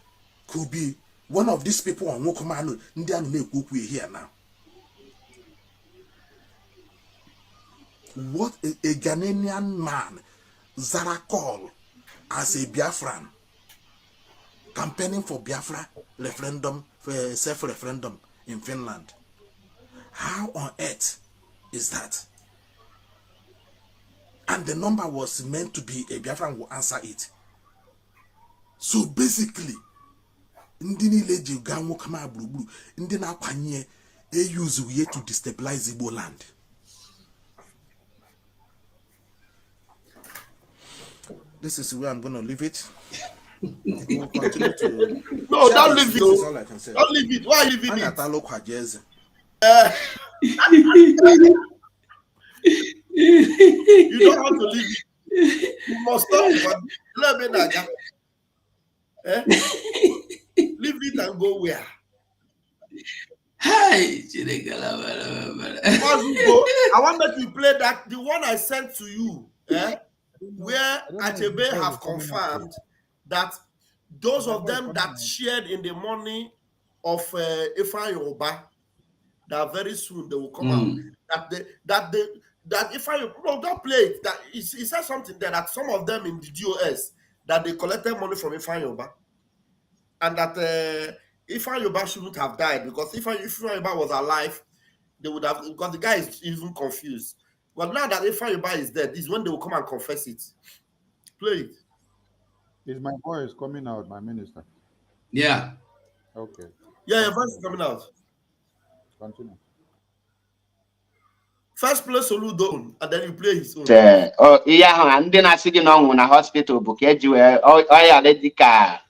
could be one of these people on Wokomano, Indian make here now. What a Ghanaian man Zara call as a Biafran campaigning for Biafra referendum, for self-referendum in Finland. How on earth is that? And the number was meant to be a Biafran will answer it. So basically, Ndini leji ganwo kama blue, Ndina kwanye use we to destabilize Igbo land. This is where I'm going to leave it. We'll continue to. No, don't leave it. This is all I can say. Don't leave it. Why are you leaving it? You don't have to leave it. You must stop. Let me know. Leave it and go where? Hey, I want that you play that the one I sent to you. Where Achebe have confirmed that those of them that shared in the money of Ifan Yoruba, that very soon they will come out. That that if I no, don't play it. That he said something there that some of them in the DOS that they collected money from Ifan Yoba, and that Ifan Yoba shouldn't have died because if Ifan Yoba was alive, they would have, because the guy is even confused. But now that Ifan Yoba is dead, this is when they will come and confess it. Play it. Is my voice coming out, my minister? Yeah. Okay. Yeah, your voice is coming out. Continue. First play Soludo, and then you play his own. Ihe ahụ na ndị na-asị gị na ọ nwụrụ na hospital bụ ka eji wee ọya dị ka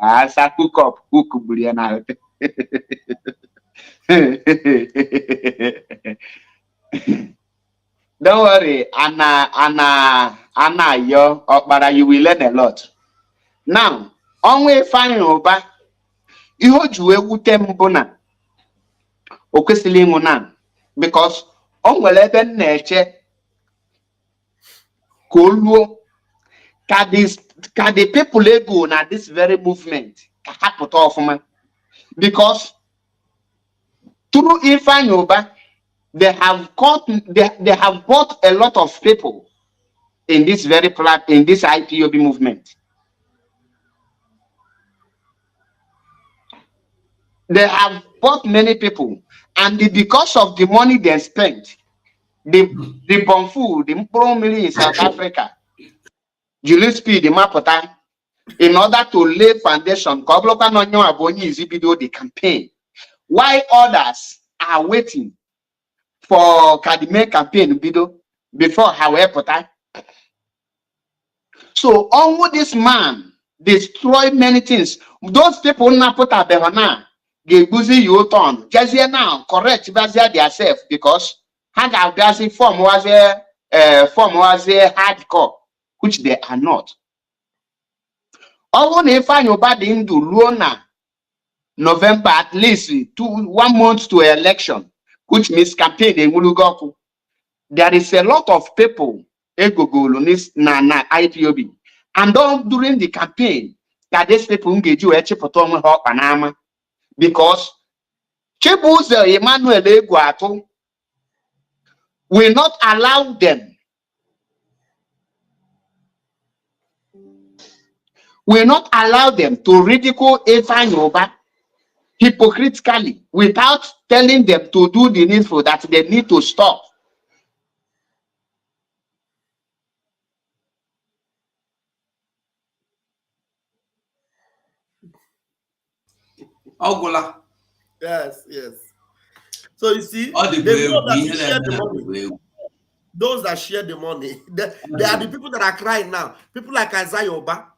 asa kukop kugburu ya na don't worry, Anayo Okpara, you will learn a lot. Now, onwe Ifeanyi Uba, ihe o ji wee wute m bụ na o kwesịrị ịnwụ na, because o nwere ebe m na-eche ka o luo ka the people ego na this very movement ka ha pụta ọfụma, because through Ifeanyi Uba they have bought a lot of people in this in this IPOB movement. They have bought many people, and because of the money they spent, the Bonfu, the Mpromili in South Africa, Julius P, the Mapota, in order to lay foundation, the campaign, while others are waiting for Kadime campaign before however. So all this man destroyed many things. Those people na put a behona get busy you turn. Just here now, correct themselves because had a gassy form was a hardcore, which they are not. All if I know bad into Luona November, at least 1 month to election, which means campaign in Mulugoku. There is a lot of people na IPOB, and during the campaign that these people engage you because Chibuze Emmanuel Eguato will not allow them, to ridicule Ifeanyi Uba hypocritically without telling them to do the needful, that they need to stop. Ogola. Yes. So you see, those that share the money, they are the people that are crying now. People like Isaiah Oba,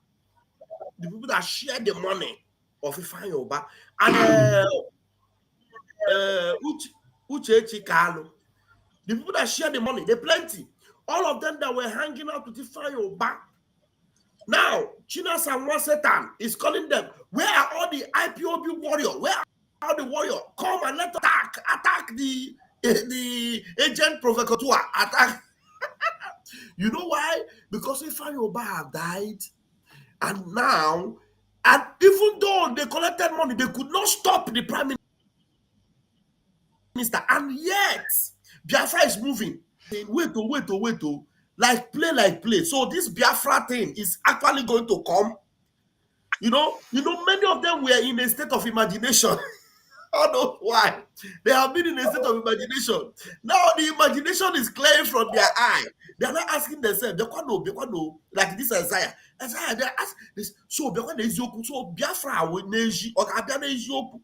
the people that share the money of Ifeanyi Uba, and Uchechi Kalu, the people that share the money, they plenty. All of them that were hanging out with Ifeanyi Uba. Now, China Sanwa Satan is calling them. Where are all the IPOB warriors? Where are all the warriors? Come and let's attack the agent provocateur. Attack. You know why? Because Ifeanyi Uba have died, and now, and even though they collected money, they could not stop the prime minister, and yet Biafra is moving. Wait, like play. So this Biafra thing is actually going to come. You know, many of them were in a state of imagination. I don't know why. They have been in a state of imagination. Now the imagination is clearing from their eye. They are not asking themselves, they can't know, like this Isaiah, they ask this. So Biafra will neji or Abiana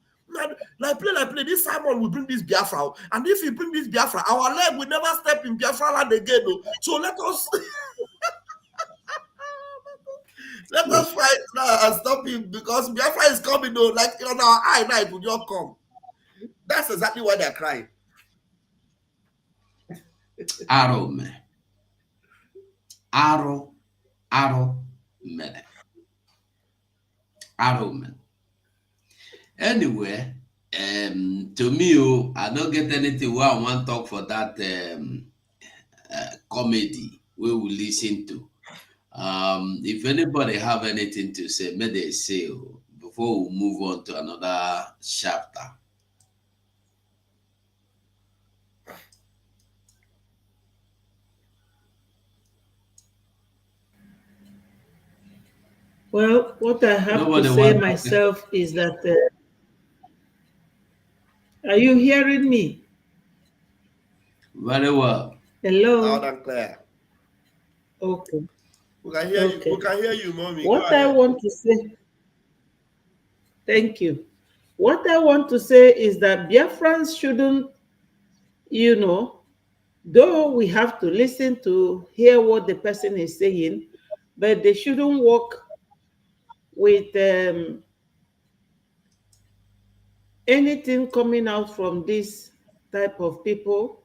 like play. This Simon will bring this Biafra, and if he bring this Biafra, our leg will never step in Biafra land again. No. So let us fight now and stop him, because Biafra is coming. No, like on our eye now, it will not come. That's exactly why they're crying. Arrow man. Anyway, to me, I don't get anything where I want to talk for that comedy we will listen to. If anybody have anything to say, may they say before we move on to another chapter. Well, what I have to Nobody say wants. myself is that, are you hearing me? Very well. Loud Hello? and clear. Okay. We can hear you. We Okay. can hear you, mommy. Go What I ahead. want to say, thank you. What I want to say is that Biafrans shouldn't, you know, though we have to listen to hear what the person is saying, but they shouldn't work with anything coming out from this type of people.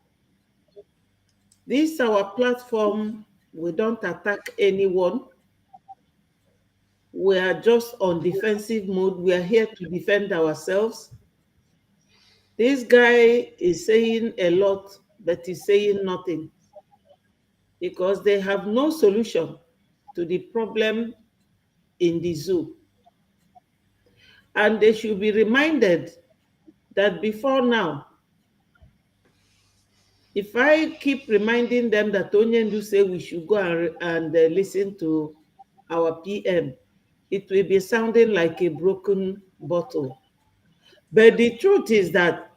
This is our platform. We don't attack anyone. We are just on defensive mode. We are here to defend ourselves. This guy is saying a lot, but he's saying nothing because they have no solution to the problem in the zoo. And they should be reminded that before now, if I keep reminding them that Onyendu say we should go and listen to our PM, it will be sounding like a broken bottle. But the truth is that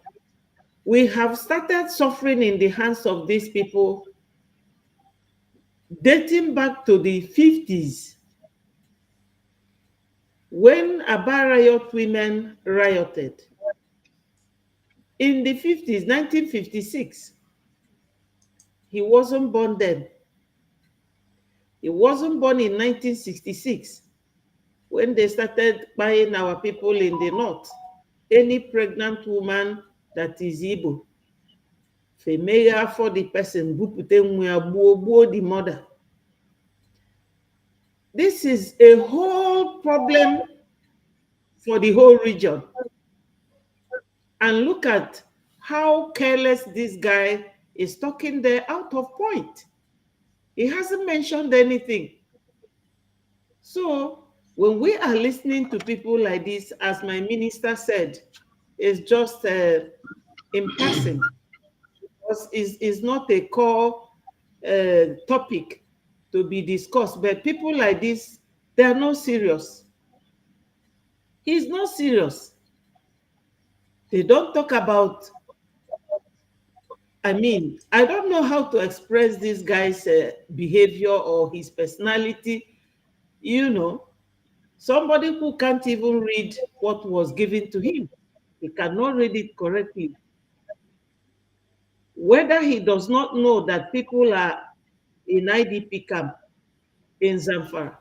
we have started suffering in the hands of these people dating back to the 50s when Aba riot women rioted. In the 50s, 1956, he wasn't born then. He wasn't born in 1966 when they started buying our people in the north. Any pregnant woman that is Igbo, female for the person, the mother. This is a whole problem for the whole region. And look at how careless this guy is talking there out of point. He hasn't mentioned anything. So when we are listening to people like this, as my minister said, it's just in passing. Because it's not a core topic to be discussed. But people like this, they are not serious. He's not serious. They don't talk about, I mean, I don't know how to express this guy's behavior or his personality. You know, somebody who can't even read what was given to him, he cannot read it correctly. Whether he does not know that people are in IDP camp in Zamfara,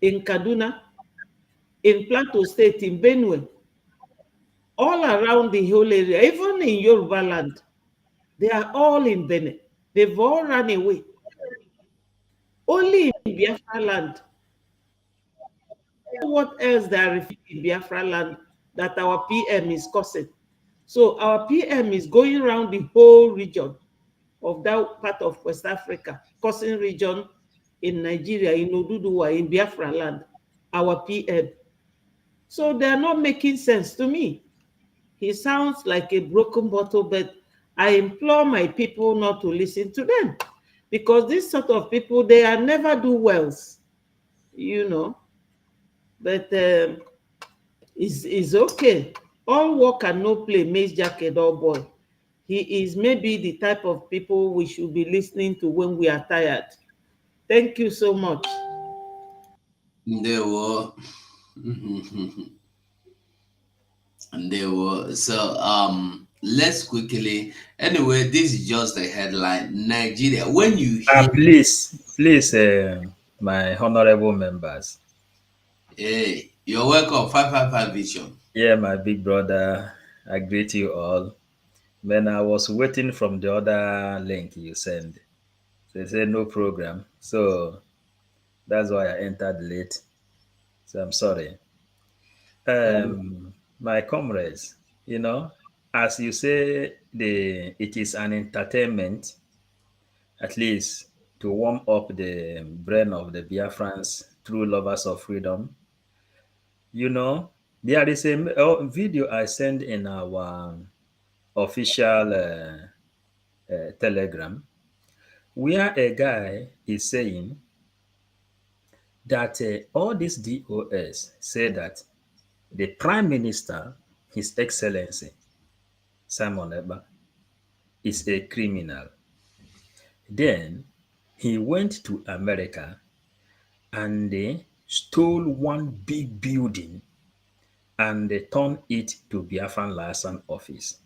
in Kaduna, in Plateau State, in Benue, all around the whole area, even in Yoruba land, they are all in Benin. They've all run away. Only in Biafra land, what else they are in Biafra land that our PM is causing. So our PM is going around the whole region of that part of West Africa, causing region in Nigeria, in Oduduwa, in Biafra land, our PM. So they're not making sense to me. He sounds like a broken bottle, but I implore my people not to listen to them because these sort of people, they are never do wells, you know. But it's okay. All work and no play makes Jack a dull boy. He is maybe the type of people we should be listening to when we are tired. Thank you so much. They were. They were. So let's quickly. Anyway, this is just the headline. Nigeria. When you hear, Please, my honorable members. hey, you're welcome. 555 Vision. Yeah, my big brother, I greet you all. When I was waiting from the other link you sent, they said no program. So that's why I entered late. So I'm sorry. My comrades, as you say, it is an entertainment, at least to warm up the brain of the Biafrans, true lovers of freedom. You know, there is a video I sent in our official Telegram where a guy is saying that all these DOS say that the Prime Minister, His Excellency Simon Eba, is a criminal. Then he went to America and they stole one big building and they turned it to Biafran liaison office.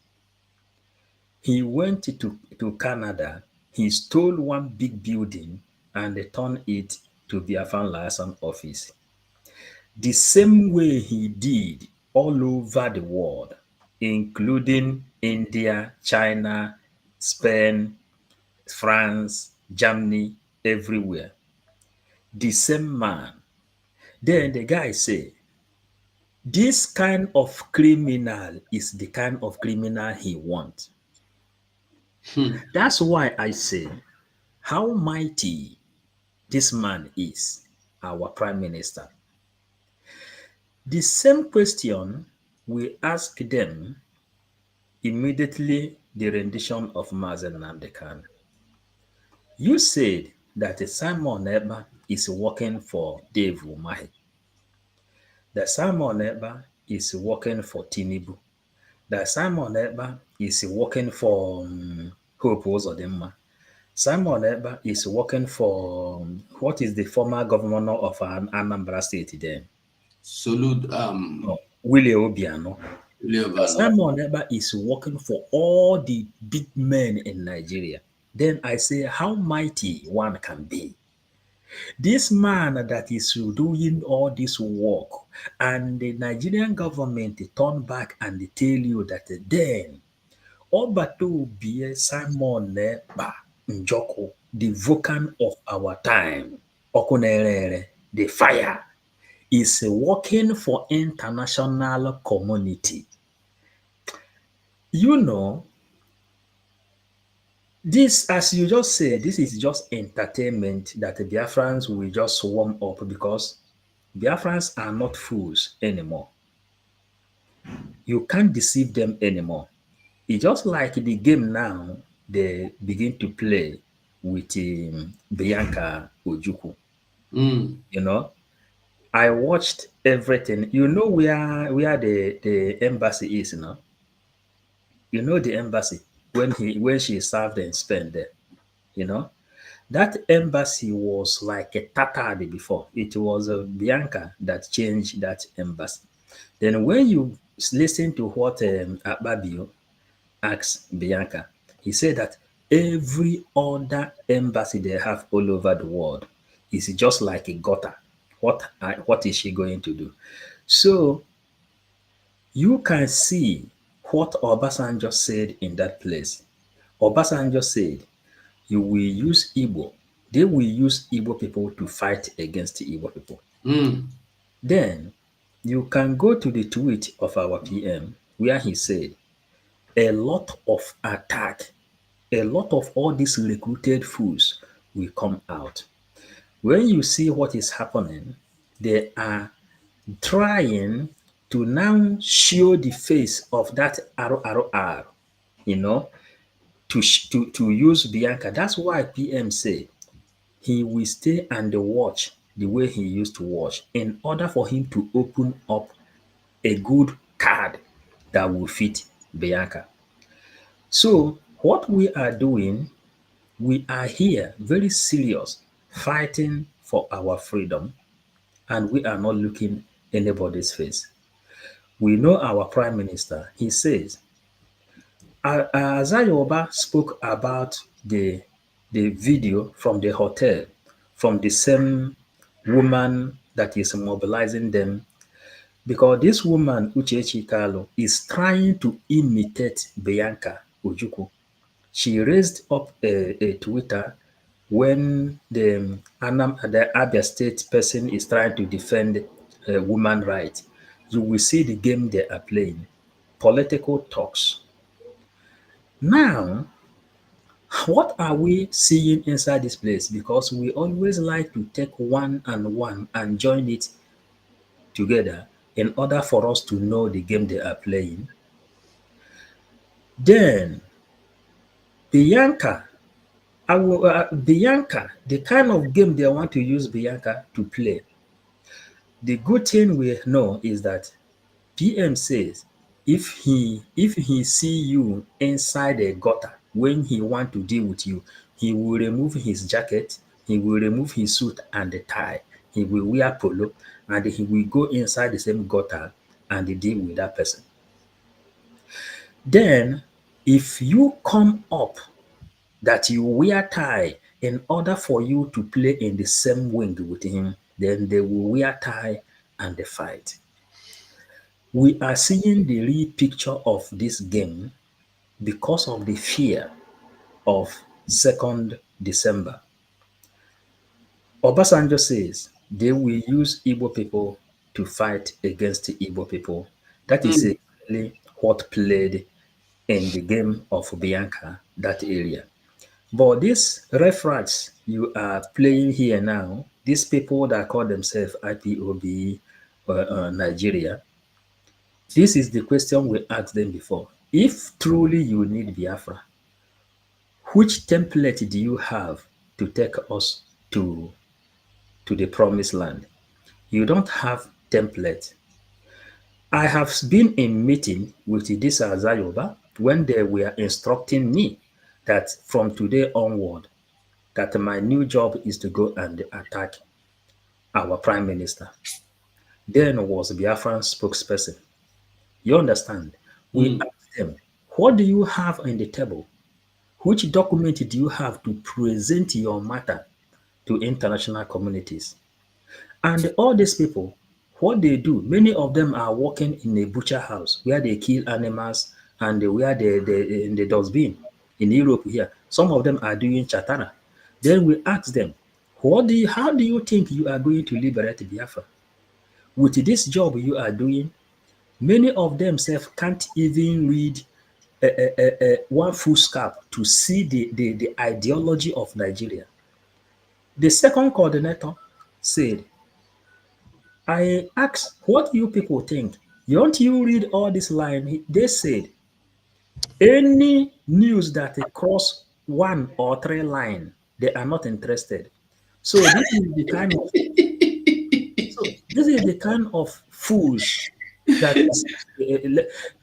He went to Canada, he stole one big building and they turned it to Biafran liaison office. The same way he did all over the world, including India, China, Spain, France, Germany, everywhere. The same man. Then the guy say, this kind of criminal is the kind of criminal he wants. That's why I say how mighty this man is, our prime minister. The same question we ask them immediately the rendition of Mazen Nnamdi Kanu. You said that Simon Ekpa is working for Dave Umahi, that Simon Ekpa is working for Tinubu, that Simon Ekpa is working for Hope Uzodinma. Simon Ekpa is working for what is the former governor of Anambra State then? Salute Willie Obiano. Lebanon. Simon Ekpa is working for all the big men in Nigeria. Then I say how mighty one can be. This man that is doing all this work and the Nigerian government turn back and they tell you that then Obato be Simon Ekpa Njoko, the Vulcan of our time, Okunere, the fire, is working for international community. You know, this, as you just said, this is just entertainment that the Biafrans will just warm up because Biafrans are not fools anymore. You can't deceive them anymore. It's just like the game now they begin to play with Bianca Ojukwu. You know, I watched everything. You know where the embassy is now. You know the embassy when she served and spent there. You know, that embassy was like a tattered before. It was Bianca that changed that embassy. Then when you listen to what Akpabio asked Bianca, he said that every other embassy they have all over the world is just like a gutter. What is she going to do? So you can see what Obasanjo said in that place. Obasanjo said, you will use Igbo. They will use Igbo people to fight against the Igbo people. Then you can go to the tweet of our PM where he said, a lot of attack, a lot of all these recruited fools will come out. When you see what is happening, they are trying to now show the face of that RRR, you know, to use Bianca. That's why PM say he will stay and watch the way he used to watch in order for him to open up a good card that will fit Bianca. So what we are doing, we are here very serious, fighting for our freedom, and we are not looking anybody's face. We know our prime minister. He says, Azayoba spoke about the video from the hotel, from the same woman that is mobilizing them, because this woman, Uchechi Kalu, is trying to imitate Bianca Ojukwu. She raised up a Twitter when the Abia State person is trying to defend woman rights. You will see the game they are playing, political talks. Now, what are we seeing inside this place? Because we always like to take one and one and join it together in order for us to know the game they are playing. Then, Bianca Bianca, the kind of game they want to use Bianca to play. The good thing we know is that PM says if he see you inside a gutter when he want to deal with you, he will remove his jacket, he will remove his suit and the tie, he will wear polo, and he will go inside the same gutter and deal with that person. Then, if you come up that you wear tie in order for you to play in the same wing with him, then they will wear tie and they fight. We are seeing the real picture of this game because of the fear of 2nd December. Obasanjo says they will use Igbo people to fight against the Igbo people. That is Mm. exactly what played in the game of Bianca, that area. But these referats you are playing here now, these people that call themselves IPOB Nigeria, this is the question we asked them before. If truly you need Biafra, which template do you have to take us to the promised land? You don't have template. I have been in meeting with this Zayoba when they were instructing me that from today onward, that my new job is to go and attack our prime minister. Then was Biafran spokesperson. You understand? We Mm. asked them, what do you have on the table? Which document do you have to present your matter to international communities? And all these people, what they do, many of them are working in a butcher house where they kill animals and where they in the dustbin in Europe here. Some of them are doing chatara. Then we ask them, how do you think you are going to liberate Biafra? With this job you are doing, many of them self can't even read one full scalp to see the ideology of Nigeria. The second coordinator said, I asked, what do you people think? Don't you read all this line? They said, any news that cross one or three line, they are not interested. So this is the kind of fools that is,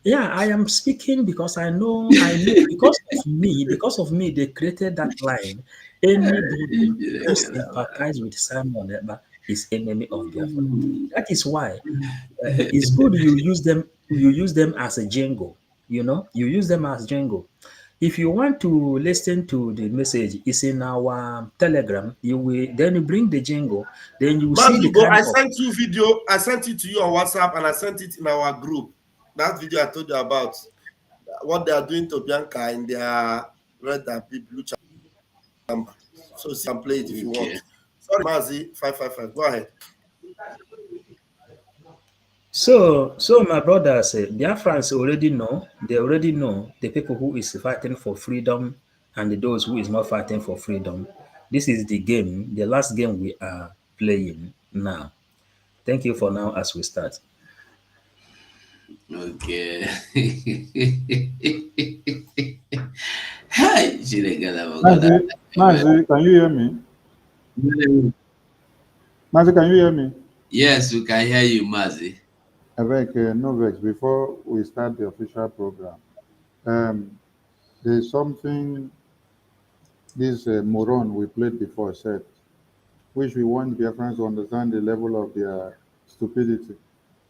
yeah, I am speaking because I know because of me they created that line. Anybody who sympathize with Simon Ekpa is enemy of Biafra. That is why it's good you use them as a jingle. You use them as jingle. If you want to listen to the message, it's in our Telegram. You bring the jingle, then you will see the Mazugo, kind I of. sent you video. I sent it to you on WhatsApp and I sent it in our group. That video I told you about what they are doing to Bianca in their red and blue chamber. So you can play it if you Okay. want. Sorry, Mazi 555. Go ahead. So my brothers, Biafrans already know. They already know the people who is fighting for freedom and those who is not fighting for freedom. This is the game, the last game we are playing now. Thank you for now as we start. Okay. Hi, Mazi, Mazi, can you hear me? Mazi, can you hear me? Yes, we can hear you, Mazi. Avec no vex, before we start the official program, um, there's something this moron we played before said, which we want Biafrans to understand the level of their stupidity.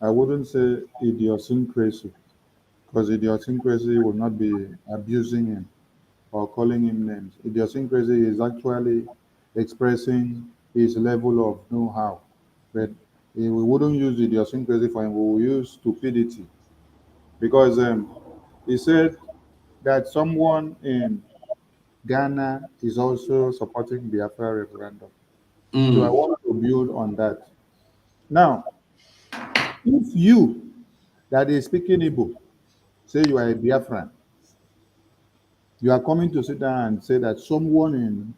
I wouldn't say idiosyncrasy, because idiosyncrasy will not be abusing him or calling him names. Idiosyncrasy is actually expressing his level of know-how. But we wouldn't use idiosyncrasy for him, we will use stupidity. Because he said that someone in Ghana is also supporting the Biafra referendum. So I Mm. want to build on that. Now, if you that is speaking Igbo say you are a Biafran, you are coming to sit down and say that someone in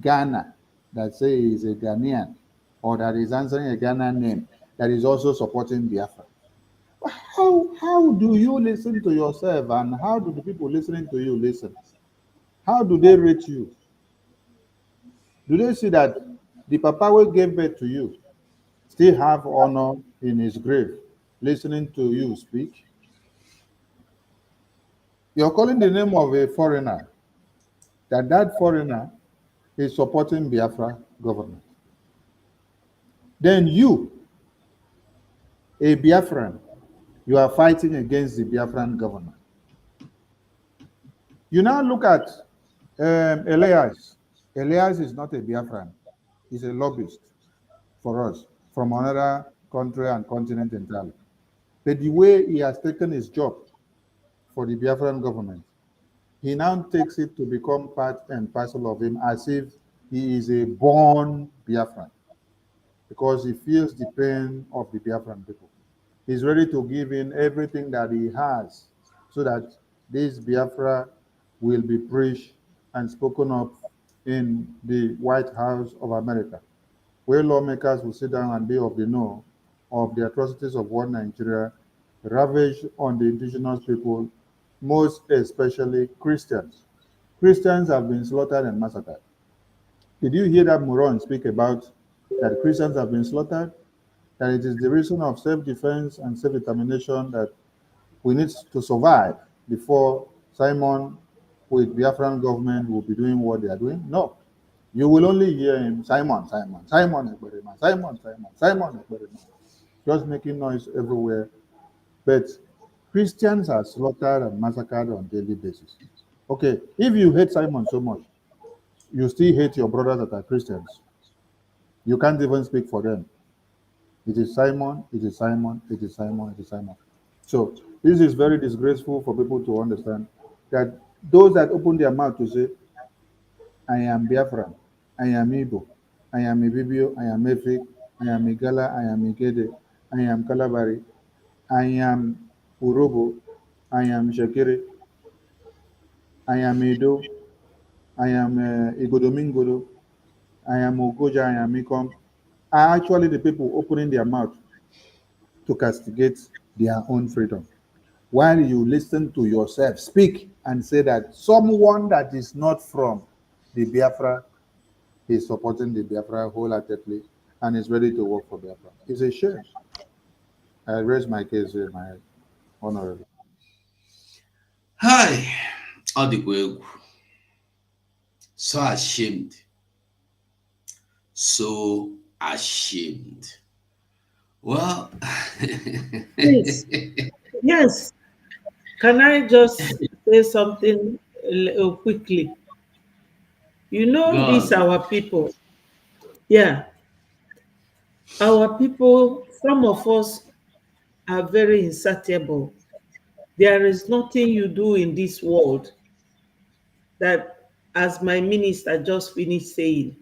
Ghana that say is a Ghanaian or that is answering a Ghana name that is also supporting Biafra. How do you listen to yourself and how do the people listening to you listen? How do they rate you? Do they see that the papa who gave birth to you still have honor in his grave, listening to you speak? You're calling the name of a foreigner, that foreigner is supporting Biafra government. Then you, a Biafran, you are fighting against the Biafran government. You now look at Elias. Elias is not a Biafran. He's a lobbyist for us from another country and continent entirely. But the way he has taken his job for the Biafran government, he now takes it to become part and parcel of him as if he is a born Biafran because he feels the pain of the Biafran people. He's ready to give in everything that he has so that this Biafra will be preached and spoken of in the White House of America, where lawmakers will sit down and be of the know of the atrocities of one Nigeria ravaged on the indigenous people, most especially Christians. Christians have been slaughtered and massacred. Did you hear that moron speak about that Christians have been slaughtered? That it is the reason of self-defense and self-determination that we need to survive before Simon with Biafran government will be doing what they are doing? No. You will only hear him, Simon, Simon, Simon Ekberima, Simon, Simon, Simon Ekberima, just making noise everywhere. But Christians are slaughtered and massacred on a daily basis. Okay, if you hate Simon so much, you still hate your brothers that are Christians. You can't even speak for them. It is Simon, it is Simon, it is Simon, it is Simon. So this is very disgraceful for people to understand that those that open their mouth to say, I am Biafran, I am Igbo, I am Ibibio, I am Efik, I am Igala, I am Igede, I am Kalabari, I am Urobo, I am Shakiri, I am Edo, I am Igodomingodo, I am Ogoja, I am Ikom, are actually the people opening their mouth to castigate their own freedom. While you listen to yourself speak and say that someone that is not from the Biafra is supporting the Biafra wholeheartedly and is ready to work for Biafra. It's a shame. I raise my case here, my honorable. Hi, ọ dịkwa egwu. So ashamed. So ashamed. Well, Please, yes. Can I just say something quickly? You know, go these on. our people. Yeah, our people, some of us are very insatiable. There is nothing you do in this world that, as my minister just finished saying,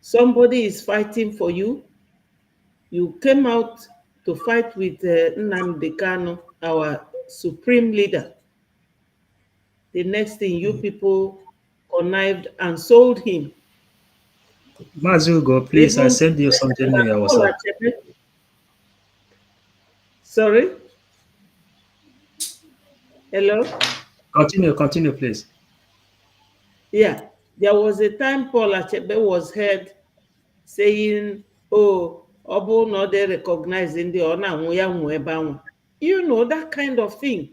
somebody is fighting for you. You came out to fight with Nnamdi Kanu, our supreme leader. The next thing, you people connived and sold him. Mazugo, please, I Even send you something in your Paul WhatsApp. Achebe. Sorry? Hello? Continue, please. Yeah. There was a time Paul Achebe was heard saying, oh, Obu no they recognizing the honor. You know, that kind of thing.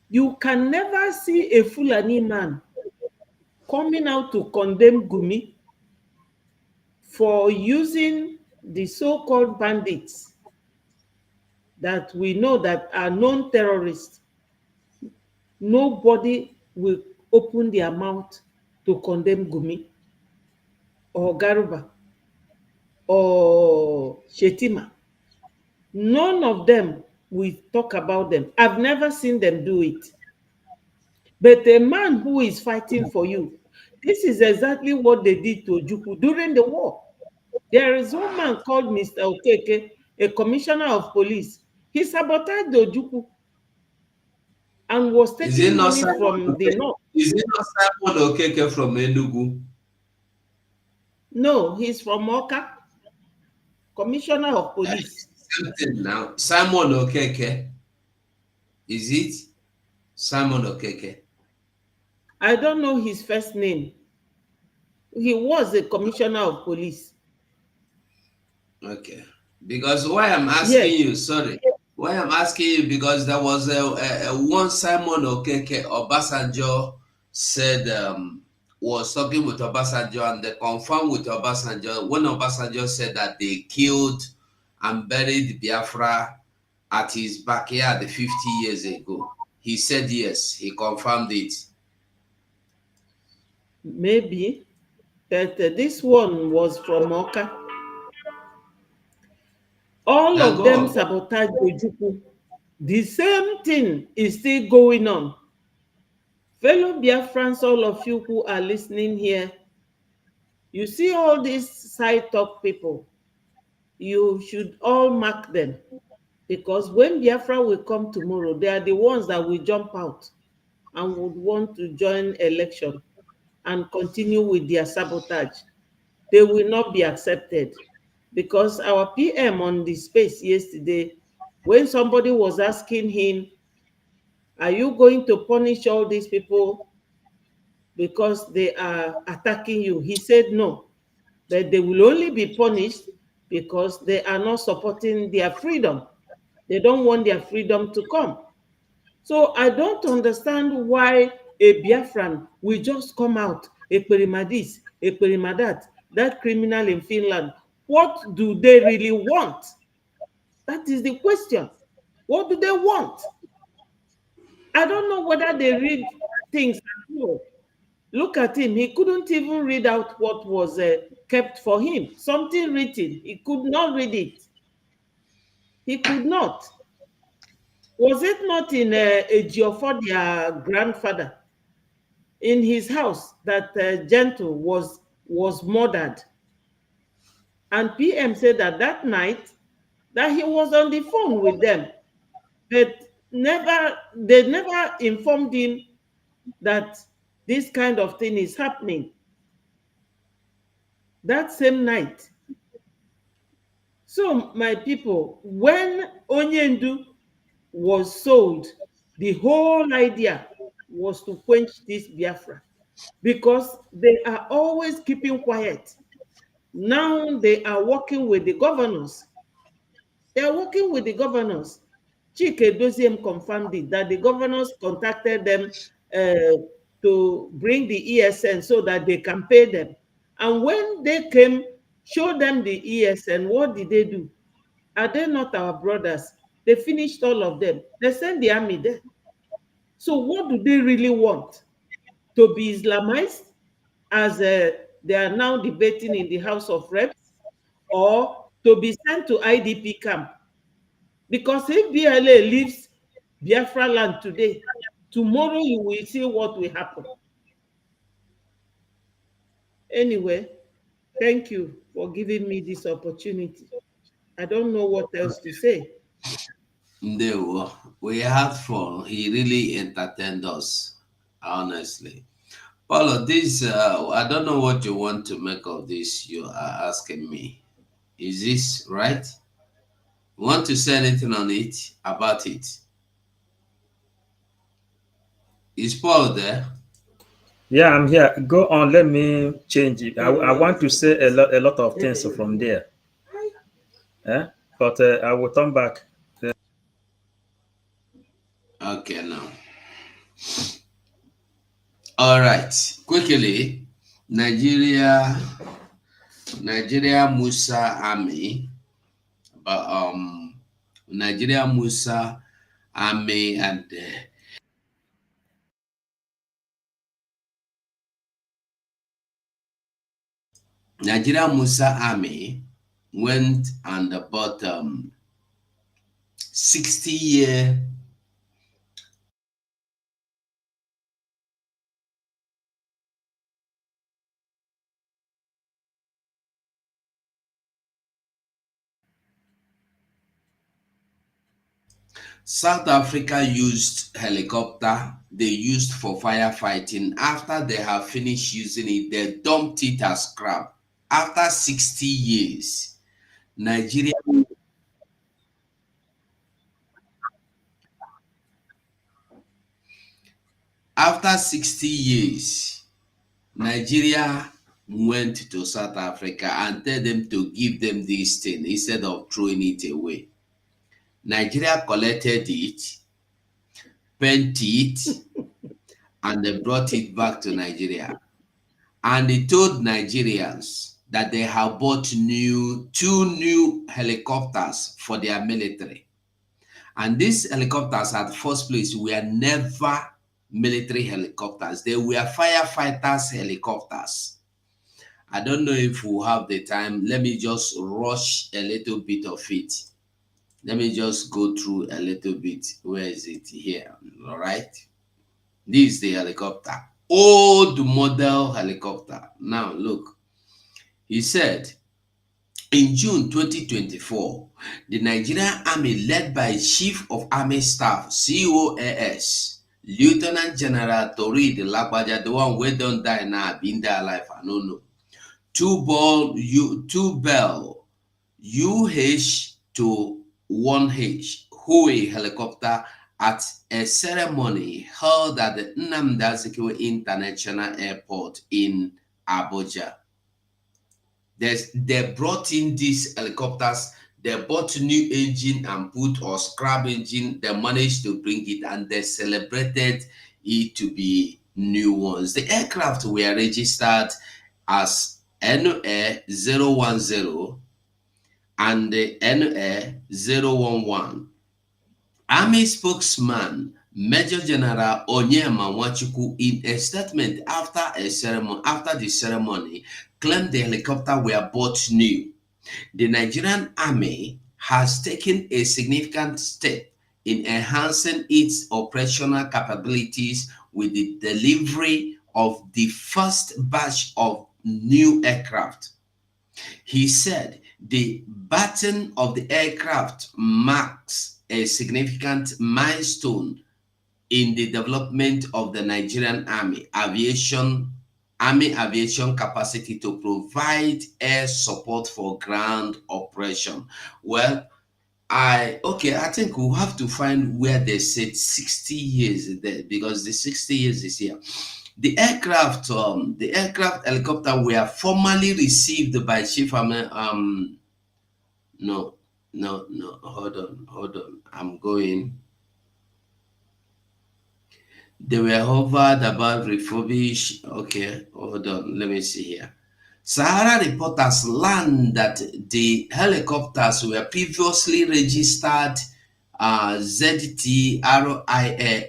You can never see a Fulani man coming out to condemn Gumi for using the so-called bandits that we know that are known terrorists. Nobody will open their mouth to condemn Gumi or Garuba or Shetima. None of them will talk about them. I've never seen them do it. But a man who is fighting for you, this is exactly what they did to Ojukwu during the war. There is one man called Mr. Okeke, a commissioner of police. He sabotaged Ojukwu and was Is it taking not money Simon from the Okeke? north. Is it not Simon Okeke from Enugu? No, he's from Oka, commissioner of police. Same thing now. Simon Okeke. Is it Simon Okeke? I don't know his first name. He was a commissioner of police. Okay. Because why I'm Yes. asking you, sorry, why I'm asking you because there was a one Simon Okeke Obasanjo said was talking with Obasanjo and they confirmed with Obasanjo when Obasanjo said that they killed and buried Biafra at his backyard 50 years ago. He said yes, he confirmed it. Maybe. But this one was from Oka. All Now of go them on. sabotage Ojukwu. The same thing is still going on. Fellow Biafrans, all of you who are listening here, you see all these side talk people, you should all mark them. Because when Biafra will come tomorrow, they are the ones that will jump out and would want to join election and continue with their sabotage. They will not be accepted. Because our PM on the space yesterday, when somebody was asking him, are you going to punish all these people because they are attacking you? He said no, that they will only be punished because they are not supporting their freedom. They don't want their freedom to come. So I don't understand why a Biafran will just come out, Ekperima this, Ekperima that criminal in Finland. What do they really want? That is the question. What do they want? I don't know whether they read things at all. Look at him. He couldn't even read out what was kept for him. Something written. He could not read it. He could not. Was it not in Ejiofor, their grandfather, in his house that Gentle was murdered? And PM said that that night that he was on the phone with them, but they never informed him that this kind of thing is happening. That same night. So, my people, when Onyendu was sold, the whole idea was to quench this Biafra because they are always keeping quiet. Now they are working with the governors. They are working with the governors. Chike Doziem confirmed it, that the governors contacted them to bring the ESN so that they can pay them. And when they came, show them the ESN, what did they do? Are they not our brothers? They finished all of them. They sent the army there. So what do they really want? To be Islamized, as they are now debating in the House of Reps, or to be sent to IDP camp? Because if BLA leaves Biafra land today, tomorrow you will see what will happen. Anyway, thank you for giving me this opportunity. I don't know what else to say. No, we had fun. He really entertained us, honestly. Paulo, this, I don't know what you want to make of this you are asking me. Is this right? Want to say anything on it, about it? Is Paul there? Yeah, I'm here. Go on. Let me change it. I want to say a lot of things from there. But I will turn back. Okay, now. All right. Quickly, Nigeria Musa Army, but Nigeria Musa Army and Nigeria Musa Army went and bought 60-year South Africa used helicopter they used for firefighting. After they have finished using it, they dumped it as scrap. After 60 years, Nigeria after 60 years, Nigeria went to South Africa and tell them to give them this thing instead of throwing it away. Nigeria collected it, paint it, and they brought it back to Nigeria. And they told Nigerians that they have bought two new helicopters for their military. And these helicopters at first place were never military helicopters. They were firefighters helicopters. I don't know if we'll have the time. Let me just rush a little bit of it. Let me just go through a little bit. Where is it? Here. All right. This is the helicopter. Old model helicopter. Now, look. He said, in June 2024, the Nigerian Army, led by Chief of Army Staff, COAS, Lieutenant General Torid Lagbaja, the one wey don die now, been there alive, I don't know. Two bell UH to 1H Huey helicopter at a ceremony held at the Nnamdi Azikiwe International Airport in Abuja. They brought in these helicopters, they bought new engine and put or scrap engine, they managed to bring it and they celebrated it to be new ones. The aircraft were registered as NA 010 and the NA 011. Army spokesman Major General Onyema Nwachukwu, in a statement after the ceremony, claimed the helicopter were bought new. The Nigerian Army has taken a significant step in enhancing its operational capabilities with the delivery of the first batch of new aircraft. He said the batting of the aircraft marks a significant milestone in the development of the Nigerian Army aviation capacity to provide air support for ground operation. Well, I think we'll have to find where they said 60 years there, because the 60 years is here. The aircraft helicopter were formally received by Chief Army. No, hold on. I'm going. They were hovered about refurbished. Okay, hold on. Let me see here. Sahara reporters learned that the helicopters were previously registered ZT, RAI,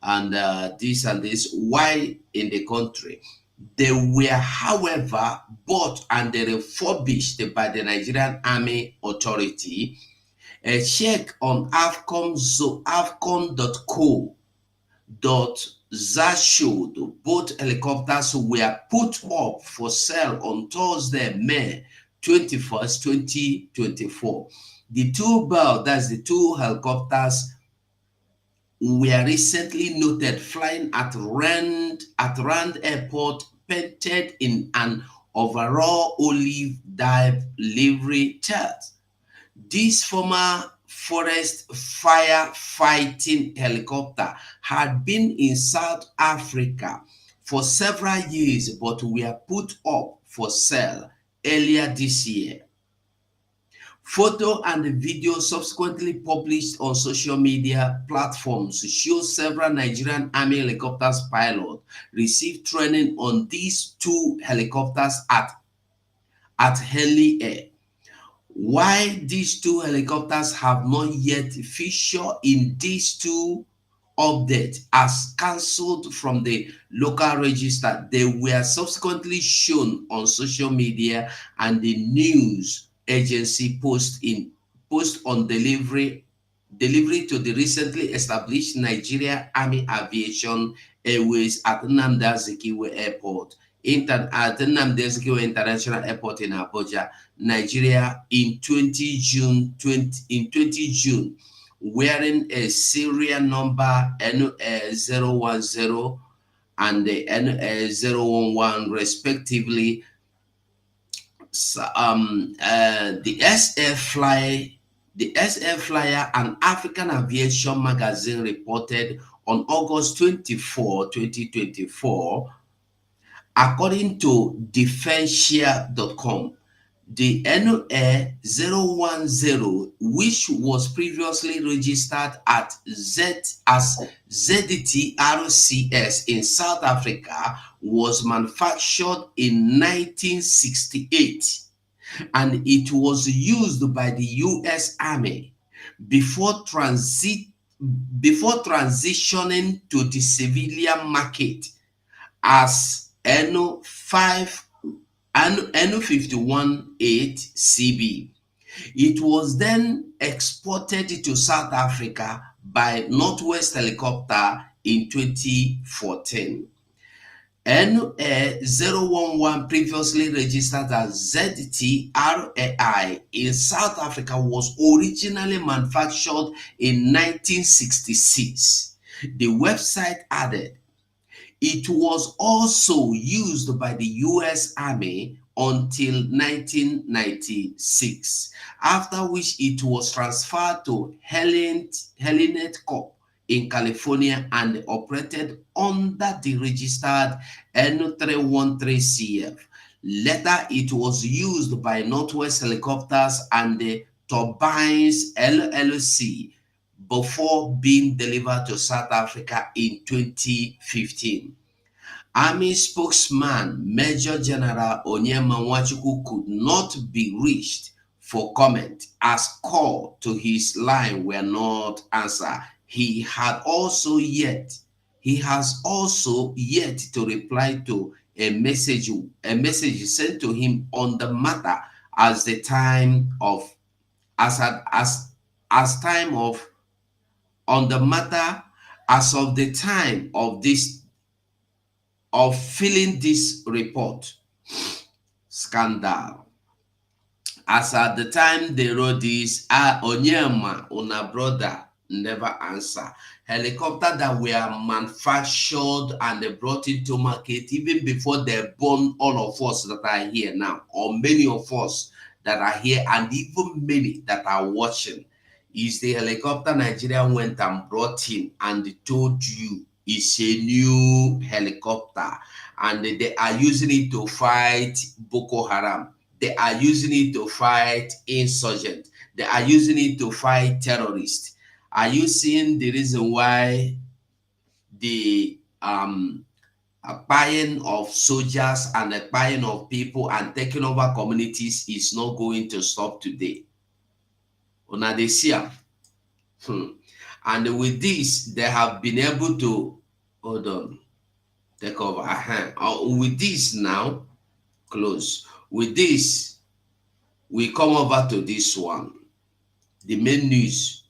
and this, while in the country. They were, however, bought and refurbished by the Nigerian Army Authority. A check on avcon.co.za showed both helicopters were put up for sale on Thursday, May 21st, 2024. The two Bell, that's the two helicopters, were recently noted flying at Rand Airport, painted in an overall olive dye livery shirt. This former forest fire fighting helicopter had been in South Africa for several years, but were put up for sale earlier this year. Photo and video subsequently published on social media platforms show several Nigerian Army helicopters pilots received training on these two helicopters at Henley Air. Why these two helicopters have not yet featured in these two updates as cancelled from the local register, they were subsequently shown on social media and the news agency post on delivery to the recently established Nigeria Army Aviation Airways at Nnamdi Azikiwe Airport. At Nnamdi Azikiwe International Airport in Abuja, Nigeria, in 20 June, wearing a serial number NA010 and the NA011 respectively. The SF Flyer and African Aviation Magazine reported on August 24, 2024, According to defenshare.com, the NOA 010, which was previously registered at as ZDTRCS in South Africa, was manufactured in 1968 and it was used by the US Army before transitioning to the civilian market as NO518CB. It was then exported to South Africa by Northwest Helicopter in 2014. NA011, previously registered as ZTRAI in South Africa, was originally manufactured in 1966. The website added, it was also used by the US Army until 1996, after which it was transferred to Helinet Corp in California and operated under the registered N313CF. Later, it was used by Northwest Helicopters and the Turbines LLC before being delivered to South Africa in 2015. Army spokesman Major General Onyema Nwachukwu could not be reached for comment as calls to his line were not answered. He has also yet to reply to a message sent to him on the matter as the time of on the matter as of the time of filling this report. Scandal. As at the time they wrote this, Onyema, una brother, never answer. Helicopter that were manufactured and they brought into market even before they born all of us that are here now, or many of us that are here, and even many that are watching, is the helicopter Nigeria went and brought in and told you it's a new helicopter and they are using it to fight Boko Haram. They are using it to fight insurgents. They are using it to fight terrorists. Are you seeing the reason why the buying of soldiers and the buying of people and taking over communities is not going to stop today? Una dey see am. And with this, they have been able to hold on, take over. With this now, close. With this, we come over to this one. The main news.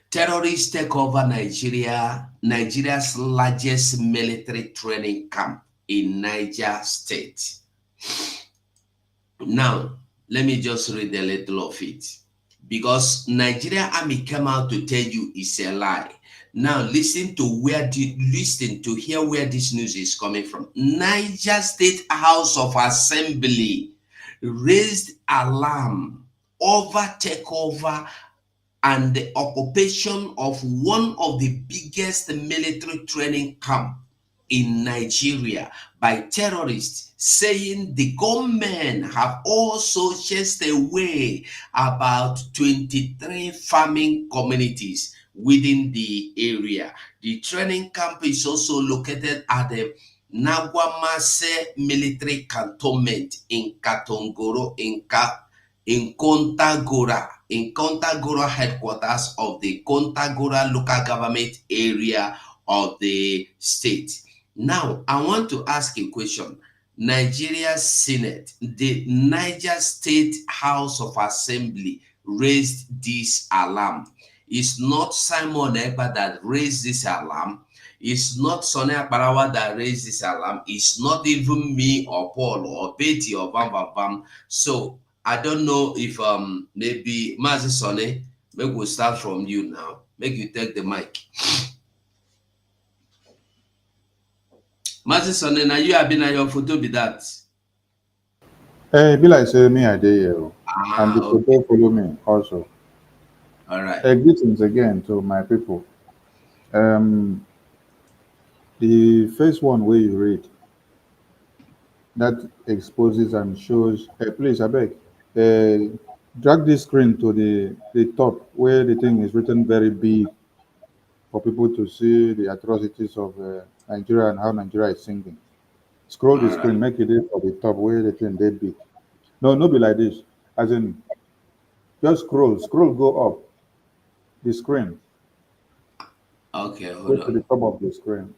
Terrorists take over Nigeria's largest military training camp in Niger State. Now, let me just read a little of it. Because Nigeria Army came out to tell you it's a lie. Now listen to hear where this news is coming from. Niger State House of Assembly raised alarm over takeover and the occupation of one of the biggest military training camp in Nigeria by terrorists, saying the government have also chased away about 23 farming communities within the area. The training camp is also located at the Nagwamase military cantonment in Katongoro in Kontagora headquarters of the Kontagora local government area of the state. Now, I want to ask a question. Nigeria Senate, the Niger State House of Assembly raised this alarm. It's not Simon Ekpa that raised this alarm. It's not Sonny Akparawa that raised this alarm. It's not even me or Paul or Betty or Bam Bam Bam. So I don't know if maybe Mazi Sonny, maybe we'll start from you now. Make you take the mic. Mazi Sonny, now you have been at your photo be that. Be like say me I dey here, and the photo follow me also. All right. Greetings again to my people. The first one where you read, that exposes and shows. Please, I beg, uh, drag this screen to the top where the thing is written very big for people to see the atrocities of Nigeria and how Nigeria is sinking. Scroll the All right. screen, make it for the top where the thing dead big. No, no be like this. As in, just scroll, go up the screen, Okay, go hold to the on. top of the screen.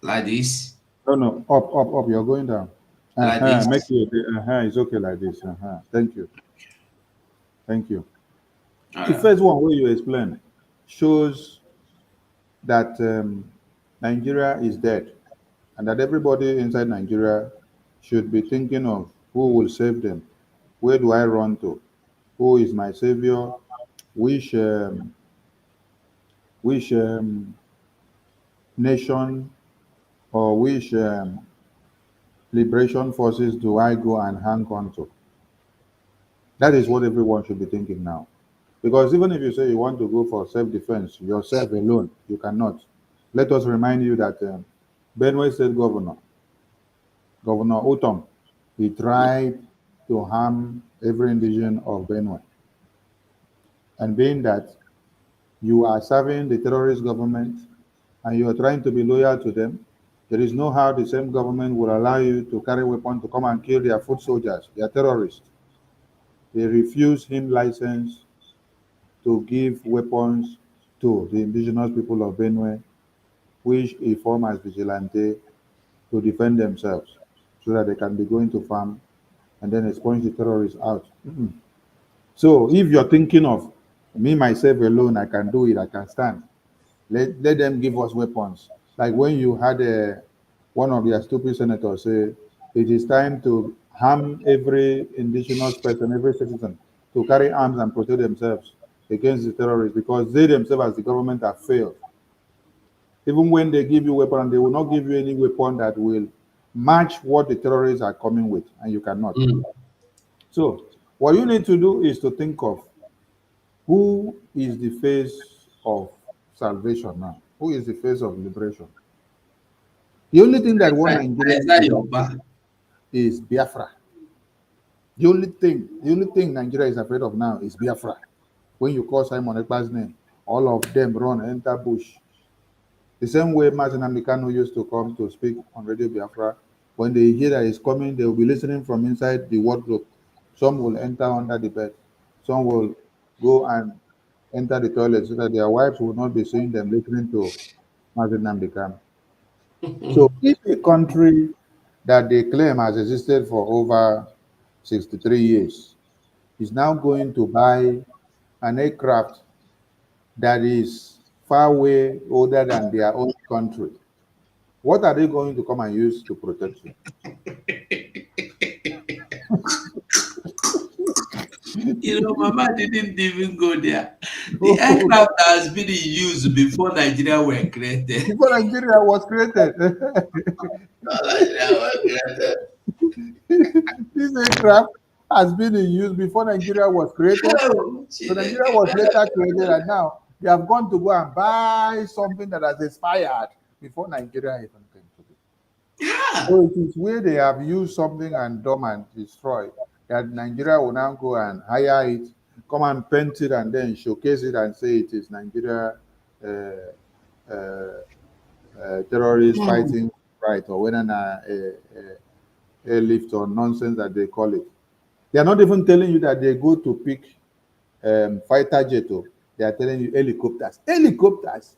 Like this. No, no, up. You're going down. Like Make this. it. It's okay like this. Thank you, thank you. All The right. first one where you explain shows that Nigeria is dead, and that everybody inside Nigeria should be thinking of who will save them. Where do I run to? Who is my savior? Which which nation or which liberation forces do I go and hang on to? That is what everyone should be thinking now. Because even if you say you want to go for self-defense, yourself alone, you cannot. Let us remind you that Benue State Governor, Governor Utom, he tried to harm every indigenous of Benue. And being that you are serving the terrorist government and you are trying to be loyal to them, there is no how the same government will allow you to carry weapons to come and kill their foot soldiers, their terrorists. They refuse him license to give weapons to the indigenous people of Benue, which he form as vigilante to defend themselves so that they can be going to farm and then expunge the terrorists out. So if you're thinking of me, myself alone, I can do it, I can stand. Let them give us weapons. Like when you had one of their stupid senators say, it is time to harm every indigenous person, every citizen, to carry arms and protect themselves against the terrorists because they themselves, as the government, have failed. Even when they give you weapon, they will not give you any weapon that will match what the terrorists are coming with, and you cannot. Mm. So what you need to do is to think of who is the face of salvation now? Who is the face of liberation? The only thing that one Nigeria Is that is your afraid back? is Biafra. The only thing Nigeria is afraid of now is Biafra. When you call Simon Ekpa's name, all of them run, enter bush. The same way Martin Amikano used to come to speak on Radio Biafra, when they hear that he's coming, they will be listening from inside the wardrobe. Some will enter under the bed. Some will go and enter the toilet so that their wives will not be seeing them listening to Martin Amikano. So if a country that they claim has existed for over 63 years is now going to buy an aircraft that is far way older than their own country, what are they going to come and use to protect you? You know, Mama didn't even go there. The Oh, aircraft has been in use before Nigeria were created. before Nigeria was created, Nigeria were created. this aircraft has been in use before Nigeria was created. Oh, So Chineke. Nigeria was later created, and now they have gone to go and buy something that has expired before Nigeria even came to be. Yeah. So it is where they have used something and done and destroyed that Nigeria will now go and hire it, come and paint it, and then showcase it and say it is Nigeria uh, uh, terrorists fighting right or whether airlift or nonsense that they call it. They are not even telling you that they go to pick fighter jet. Oh. They are telling you helicopters. Helicopters.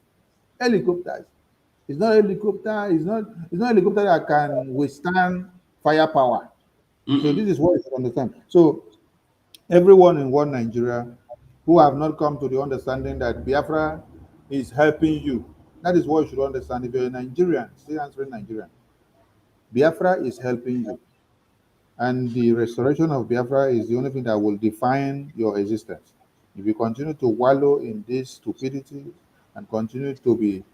It's not helicopter. It's not helicopter that can withstand firepower. So Mm-mm. this is what you should understand. So everyone in one Nigeria who have not come to the understanding that Biafra is helping you. That is what you should understand. If you're a Nigerian, still answering Nigerian, Biafra is helping you. And the restoration of Biafra is the only thing that will define your existence. If you continue to wallow in this stupidity and continue to be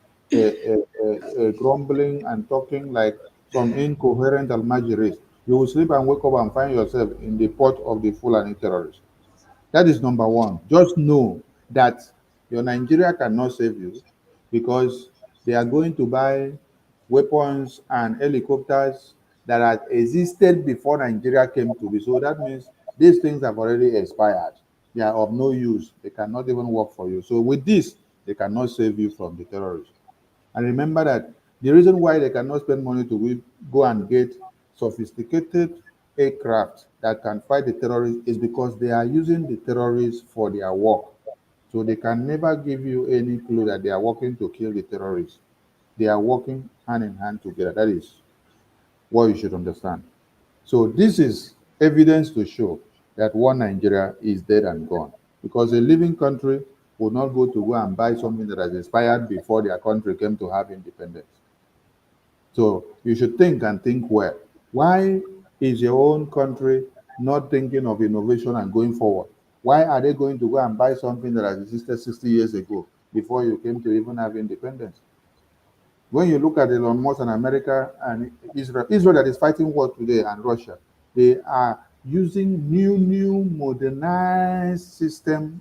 grumbling and talking like some incoherent Almajiris, you will sleep and wake up and find yourself in the pot of the Fulani terrorists. That is number one. Just know that your Nigeria cannot save you because they are going to buy weapons and helicopters that has existed before Nigeria came to be. So that means these things have already expired. They are of no use. They cannot even work for you. So with this, they cannot save you from the terrorists. And remember that the reason why they cannot spend money to go and get sophisticated aircraft that can fight the terrorists is because they are using the terrorists for their work. So they can never give you any clue that they are working to kill the terrorists. They are working hand in hand together. That is what you should understand. So this is evidence to show that one Nigeria is dead and gone. Because a living country would not go and buy something that has expired before their country came to have independence. So you should think and think well. Why is your own country not thinking of innovation and going forward? Why are they going to go and buy something that has existed 60 years ago before you came to even have independence? When you look at Elon Musk and America and Israel that is fighting war today and Russia, they are using new modernized system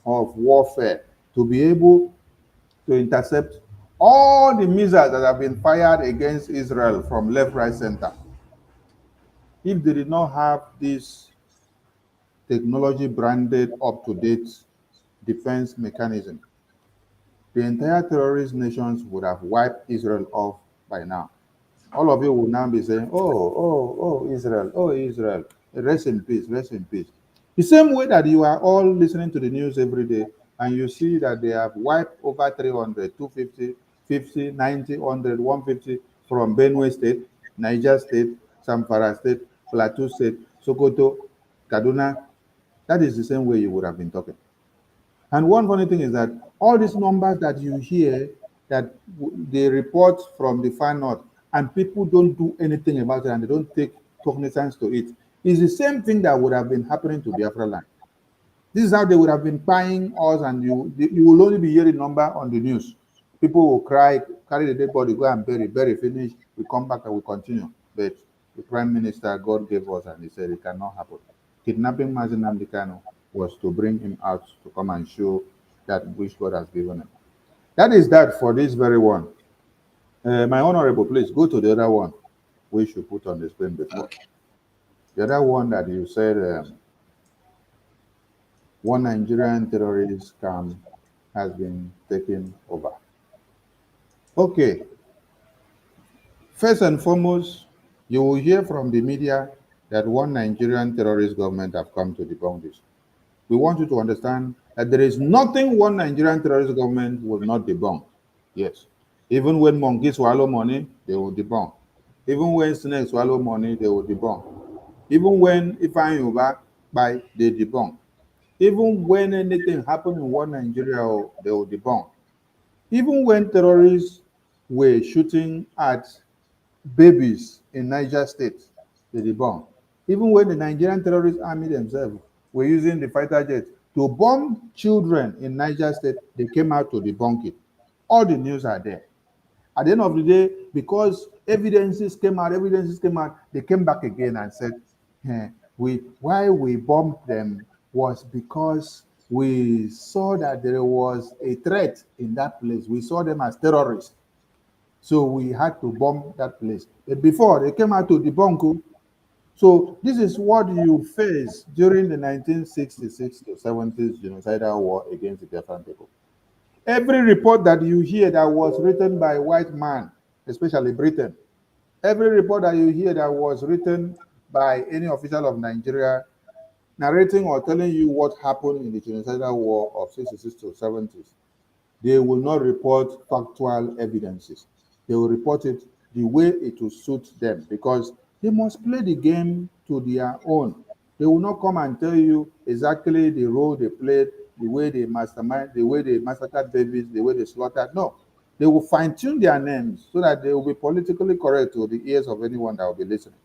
of warfare to be able to intercept all the missiles that have been fired against Israel from left, right, center. If they did not have this technology branded up to date defense mechanism, the entire terrorist nations would have wiped Israel off by now. All of you will now be saying, oh, Israel, rest in peace, rest in peace. The same way that you are all listening to the news every day and you see that they have wiped over 300, 250, 50, 90, 100, 150 from Benue State, Niger State, Zamfara State, Plateau State, Sokoto, Kaduna. That is the same way you would have been talking. And one funny thing is that all these numbers that you hear that they report from the far north and people don't do anything about it and they don't take cognizance to it is the same thing that would have been happening to Biafra land. This is how they would have been buying us, and you will only be hearing number on the news. People will cry, carry the dead body, go and bury, finish. We come back and we continue. But the Prime Minister, God gave us, and he said it cannot happen. Kidnapping Mazi Nnamdi Kanu was to bring him out to come and show that which God has given him. That is that for this very one. My honorable, please go to the other one we should put on the screen before. Okay. The other one that you said one Nigerian terrorist camp has been taken over. Okay. First and foremost, you will hear from the media that one Nigerian terrorist government have come to debunk this. We want you to understand that there is nothing one Nigerian terrorist government will not debunk. Yes. Even when monkeys swallow money, they will debunk. Even when snakes swallow money, they will debunk. Even when Ifeanyi Uba buy, they debunk. Even when anything happens in one Nigeria, they will debunk. Even when terrorists were shooting at babies in Niger State, they debunk. Even when the Nigerian terrorist army themselves were using the fighter jet to bomb children in Niger State, they came out to debunk it. All the news are there. At the end of the day, because evidences came out, they came back again and said, why we bombed them was because we saw that there was a threat in that place. We saw them as terrorists. So we had to bomb that place. But before, they came out to debunk. So this is what you face during the 1966 to 70s genocidal war against the Biafran people. Every report that you hear that was written by a white man, especially Britain, every report that you hear that was written by any official of Nigeria narrating or telling you what happened in the genocidal war of 66 to 70s, they will not report factual evidences. They will report it the way it will suit them because they must play the game to their own. They will not come and tell you exactly the role they played, the way they mastermind, the way they massacred babies, the way they slaughtered. No, they will fine-tune their names so that they will be politically correct to the ears of anyone that will be listening.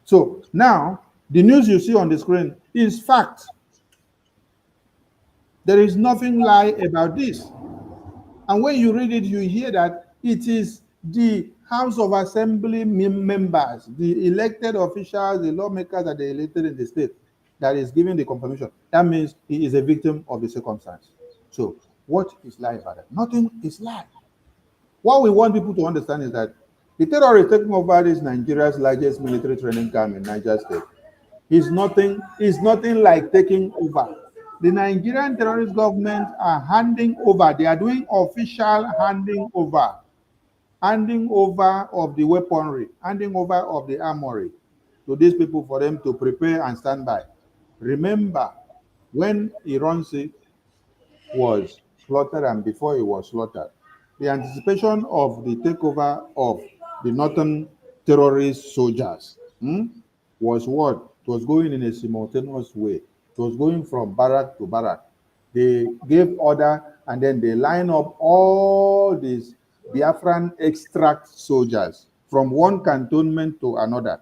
So now, the news you see on the screen is fact. There is nothing lie about this. And when you read it, you hear that it is the House of Assembly members, the elected officials, the lawmakers that they elected in the state that is giving the confirmation. That means he is a victim of the circumstance. So what is lie about that? Nothing is lie. What we want people to understand is that The terrorist taking over is Nigeria's largest military training camp in Niger State. Is nothing like taking over. The Nigerian terrorist government are handing over. They are doing official handing over of the weaponry, handing over of the armory to these people for them to prepare and stand by. Remember, when Iran was slaughtered and before he was slaughtered, the anticipation of the takeover of the northern terrorist soldiers was what? It was going in a simultaneous way. It was going from barrack to barrack. They gave order and then they line up all these Biafran extract soldiers from one cantonment to another.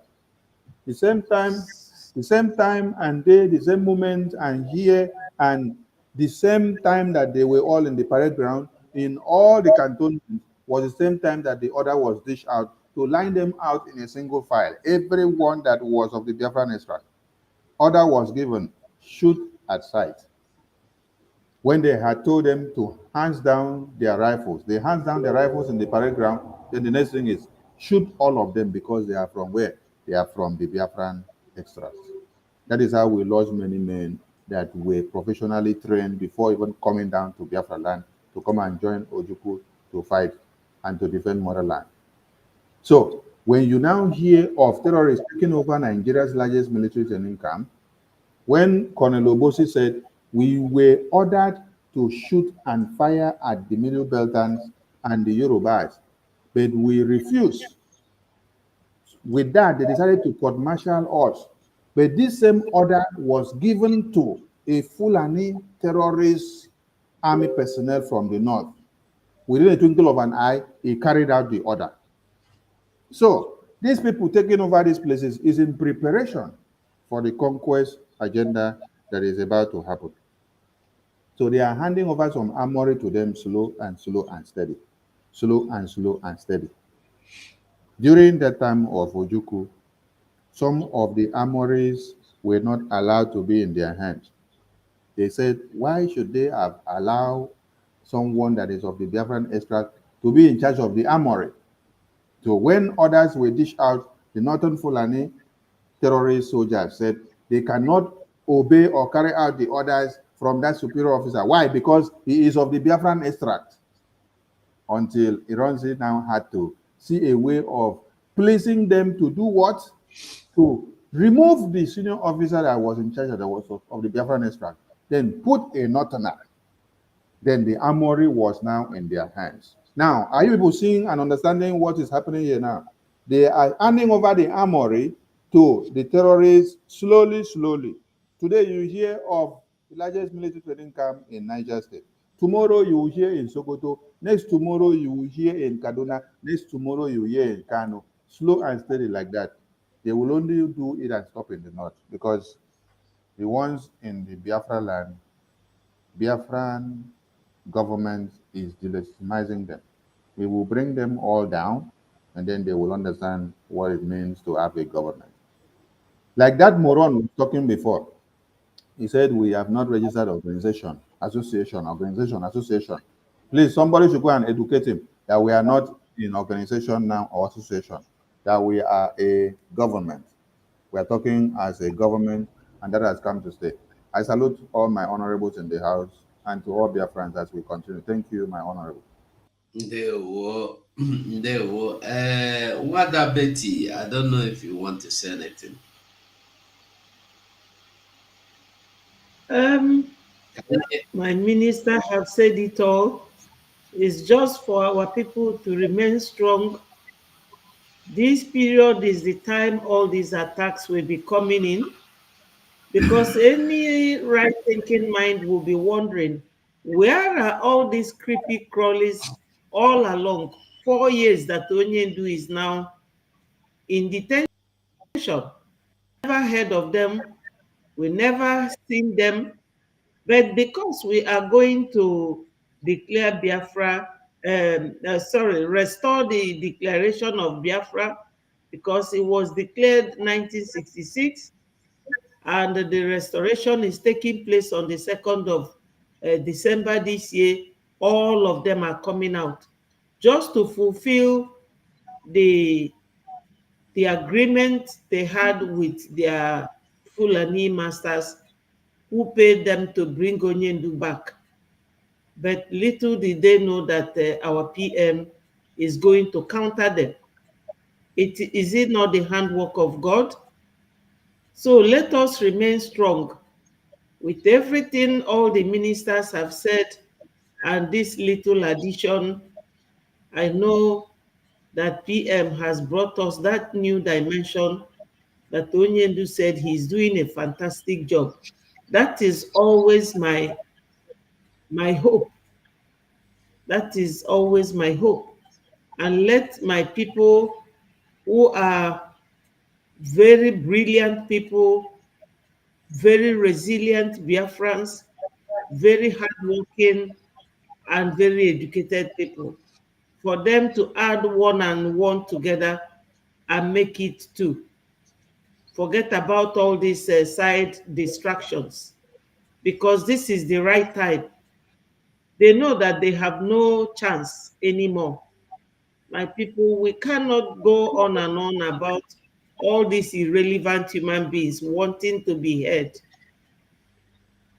The same time, and they, the same moment and here, and the same time that they were all in the parade ground, in all the cantonments, was the same time that the order was dished out to line them out in a single file. Everyone that was of the Biafran extract. Order was given, shoot at sight. When they had told them to hands down their rifles, they hands down their rifles in the parade ground. Then the next thing is shoot all of them because they are from where? They are from the Biafran extracts. That is how we lost many men that were professionally trained before even coming down to Biafra land to come and join Ojukwu to fight and to defend motherland. So when you now hear of terrorists taking over Nigeria's largest military training camp, when Colonel Obosi said, we were ordered to shoot and fire at the Middle Beltans and the Yorubas, but we refused. With that, they decided to court-martial us. But this same order was given to a Fulani terrorist army personnel from the north. Within a twinkle of an eye, he carried out the order. So these people taking over these places is in preparation for the conquest agenda that is about to happen. So they are handing over some armory to them slow and steady. Slow and steady. During that time of Ojukwu, some of the armories were not allowed to be in their hands. They said, why should they have allowed someone that is of the Biafran extract to be in charge of the armory? So when orders were dished out, the Northern Fulani terrorist soldiers said they cannot obey or carry out the orders from that superior officer. Why? Because he is of the Biafran extract. Until Ironsi now had to see a way of placing them to do what? To remove the senior officer that was in charge of the Biafran extract, then put a northerner. Then the armory was now in their hands. Now, are you people seeing and understanding what is happening here now? They are handing over the armory to the terrorists slowly. Today you hear of the largest military training camp in Niger State. Tomorrow you will hear in Sokoto. Next tomorrow you will hear in Kaduna. Next tomorrow you will hear in Kano. Slow and steady like that. They will only do it and stop in the north because the ones in the Biafra land, Biafran government is delegitimizing them. We will bring them all down and then they will understand what it means to have a government. Like that moron was talking before. He said we have not registered organization. Please, somebody should go and educate him that we are not in organization now or association, that we are a government. We are talking as a government, and that has come to stay. I salute all my honorables in the house and to all their friends as we continue. Thank you, my honorable. Ndewo. Ndewo. Wada Betty, I don't know if you want to say anything. My minister have said it all. It's just for our people to remain strong. This period is the time all these attacks will be coming in, because any right-thinking mind will be wondering, where are all these creepy crawlies all along? 4 years that Onyendu is now in detention. Never heard of them. We never seen them. But because we are going to declare Biafra, restore the declaration of Biafra, because it was declared 1966, and the restoration is taking place on the 2nd of December this year. All of them are coming out just to fulfill the agreement they had with their Fulani masters who paid them to bring Onyendu back. But little did they know that our PM is going to counter them. Is it not the handwork of God? So let us remain strong with everything all the ministers have said, and this little addition. I know that PM has brought us that new dimension that Onyendu said he's doing a fantastic job. That is always my hope. That is always my hope. And let my people who are very brilliant people, very resilient Biafrans, very hardworking and very educated people, for them to add one and one together and make it two. Forget about all these side distractions, because this is the right time. They know that they have no chance anymore. My people, we cannot go on and on about all these irrelevant human beings wanting to be heard.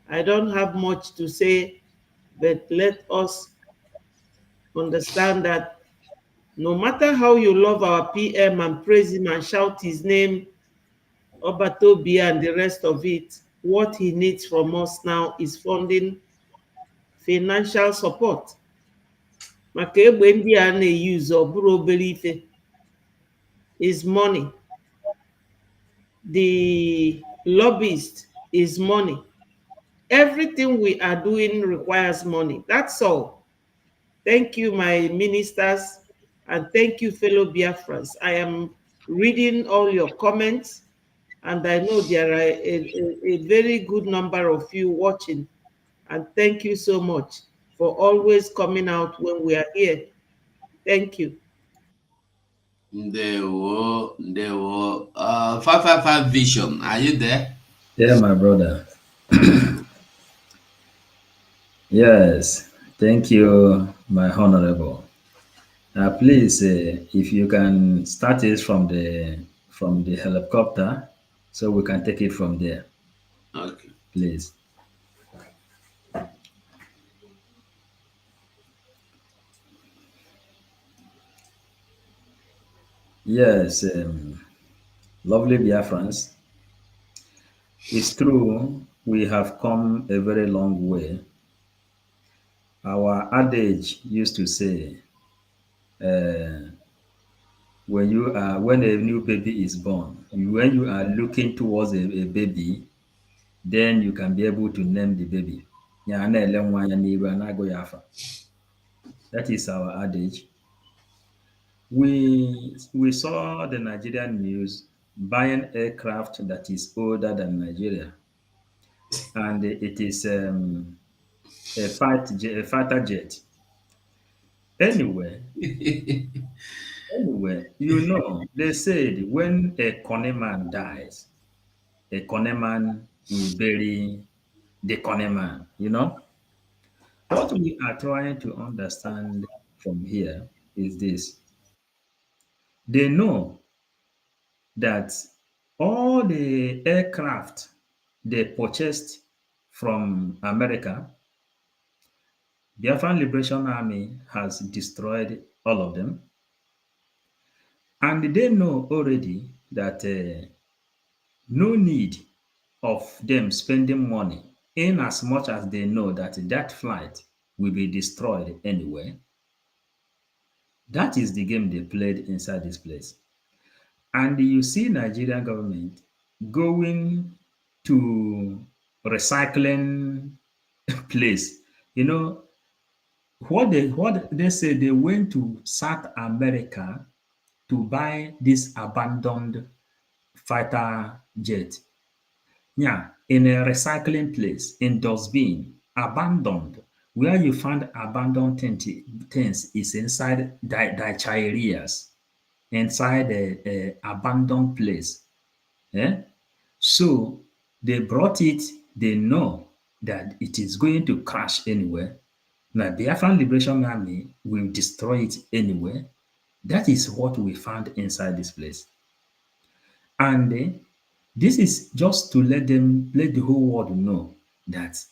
I don't have much to say, but let us understand that no matter how you love our PM and praise him and shout his name, Obatobi and the rest of it, what he needs from us now is funding, financial support. Maka egbe ndị a na-eyuzu ọ bụrụ obere ife is money. The lobbyist is money. Everything we are doing requires money. That's all. Thank you, my ministers, and thank you, fellow Biafrans. I am reading all your comments, and I know there are a very good number of you watching. And thank you so much for always coming out when we are here. Thank you. Ndewo, ndewo. 555 Vision, are you there? Yeah, my brother. Yes, thank you, my honorable. Please, if you can start it from the helicopter, so we can take it from there. Okay. Please. Yes, lovely Biafrans. It's true, we have come a very long way. Our adage used to say, uh, when a new baby is born, when you are looking towards a baby, then you can be able to name the baby. That is our adage. We saw the Nigerian news buying aircraft that is older than Nigeria, and it is a fighter jet. Anyway, they said when a Koneman dies, a Koneman will bury the Koneman. What we are trying to understand from here is this. They know that all the aircraft they purchased from America, Biafran Liberation Army has destroyed all of them. And they know already that no need of them spending money, in as much as they know that that flight will be destroyed anyway. That is the game they played inside this place. And you see Nigerian government going to recycling place. What they say, they went to South America to buy this abandoned fighter jet. Yeah, in a recycling place, in dustbin, abandoned. Where you find abandoned things is inside the areas, inside a abandoned place. Yeah? So they brought it, they know that it is going to crash anywhere. Now, the Biafran Liberation Army will destroy it anyway. That is what we found inside this place. And this is just to let the whole world know that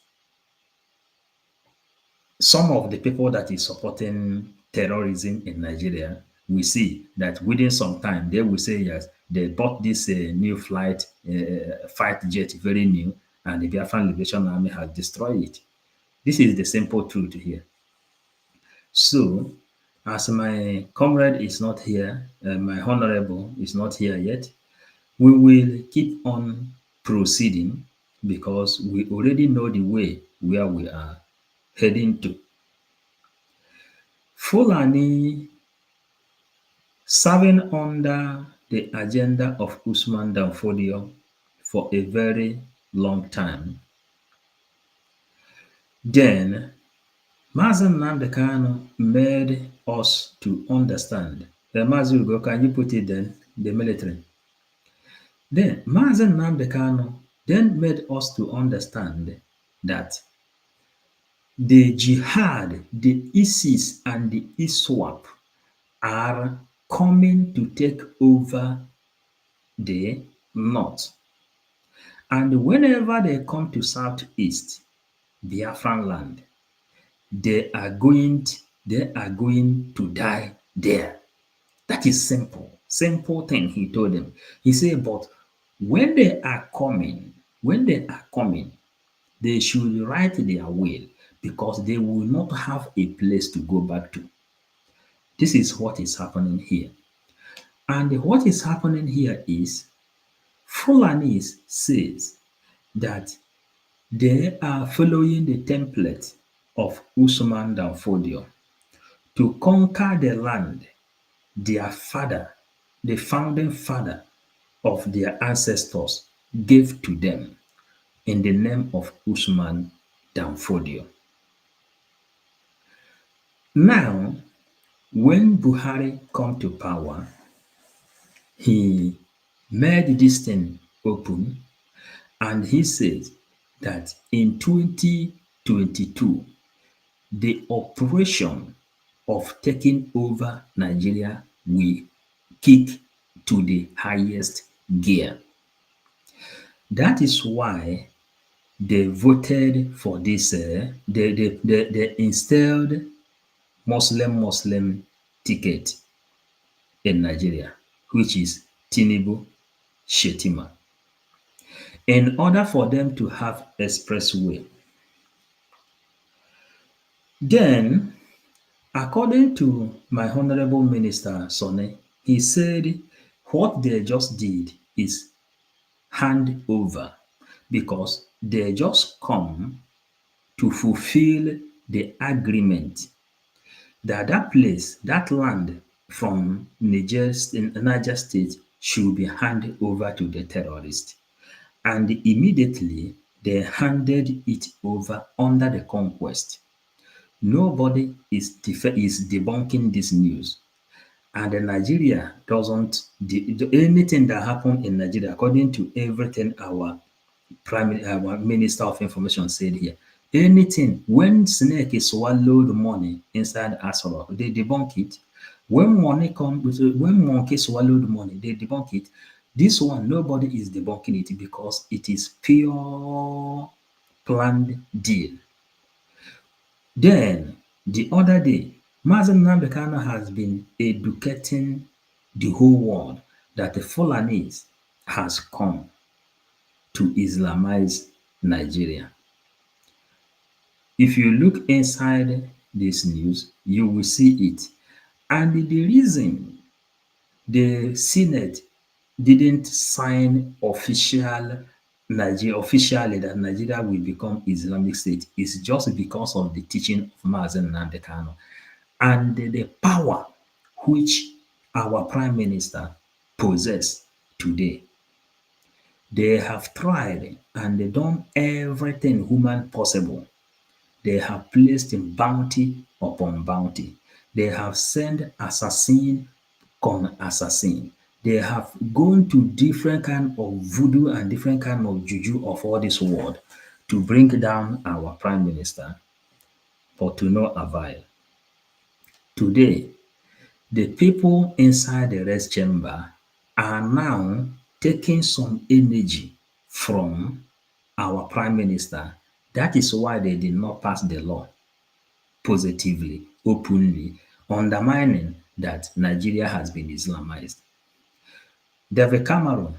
some of the people that is supporting terrorism in Nigeria, we see that within some time they will say yes, they bought this new fight jet, very new, and the Biafran Liberation Army has destroyed it. This is the simple truth here. So, as my comrade is not here, my honorable is not here yet, we will keep on proceeding because we already know the way where we are heading to. Fulani serving under the agenda of Usman Danfodio for a very long time. Then Mazen Nnamdi Kanu made us to understand. Mazi Ugo, can you put it then? The military. Then Mazen Nnamdi Kanu then made us to understand that the jihad, the ISIS and the ISWAP are coming to take over the north. And whenever they come to southeast Biafran land, they are going to die there. That is simple thing he told them. He said, but when they are coming, they should write their will because they will not have a place to go back to. This is what is happening here. And what is happening here is Fulanese says that they are following the template of Usman Danfodio to conquer the land their father, the founding father of their ancestors, gave to them in the name of Usman Danfodio. Now, when Buhari come to power, he made this thing open and he said that in 2022, the operation of taking over Nigeria will kick to the highest gear. That is why they voted for this, they installed Muslim ticket in Nigeria, which is Tinubu Shetima. In order for them to have expressway, then according to my honorable minister Sonny, he said what they just did is hand over because they just come to fulfill the agreement that place, that land from Niger State should be handed over to the terrorists. And immediately they handed it over under the conquest. Nobody is debunking this news. And Nigeria doesn't, anything that happened in Nigeria, according to everything our Minister of Information said here, anything, when snake is swallowed money inside Asoro, they debunk it. When monkey swallowed money, they debunk it. This one, nobody is debunking it because it is pure planned deal. Then, the other day, Mazen Nnamdi Kanu has been educating the whole world that the Fulanese has come to Islamize Nigeria. If you look inside this news, you will see it. And the reason the Senate didn't sign officially that Nigeria will become Islamic State is just because of the teaching of Mazen Nnamdi Kanu and the power which our Prime Minister possesses today. They have tried and they done everything human possible. They have placed bounty upon bounty. They have sent assassin con assassin. They have gone to different kind of voodoo and different kind of juju of all this world to bring down our Prime Minister, but to no avail. Today, The people inside the rest chamber are now taking some energy from our prime minister. That is why they did not pass the law positively, openly, undermining that Nigeria has been Islamized. David Cameron,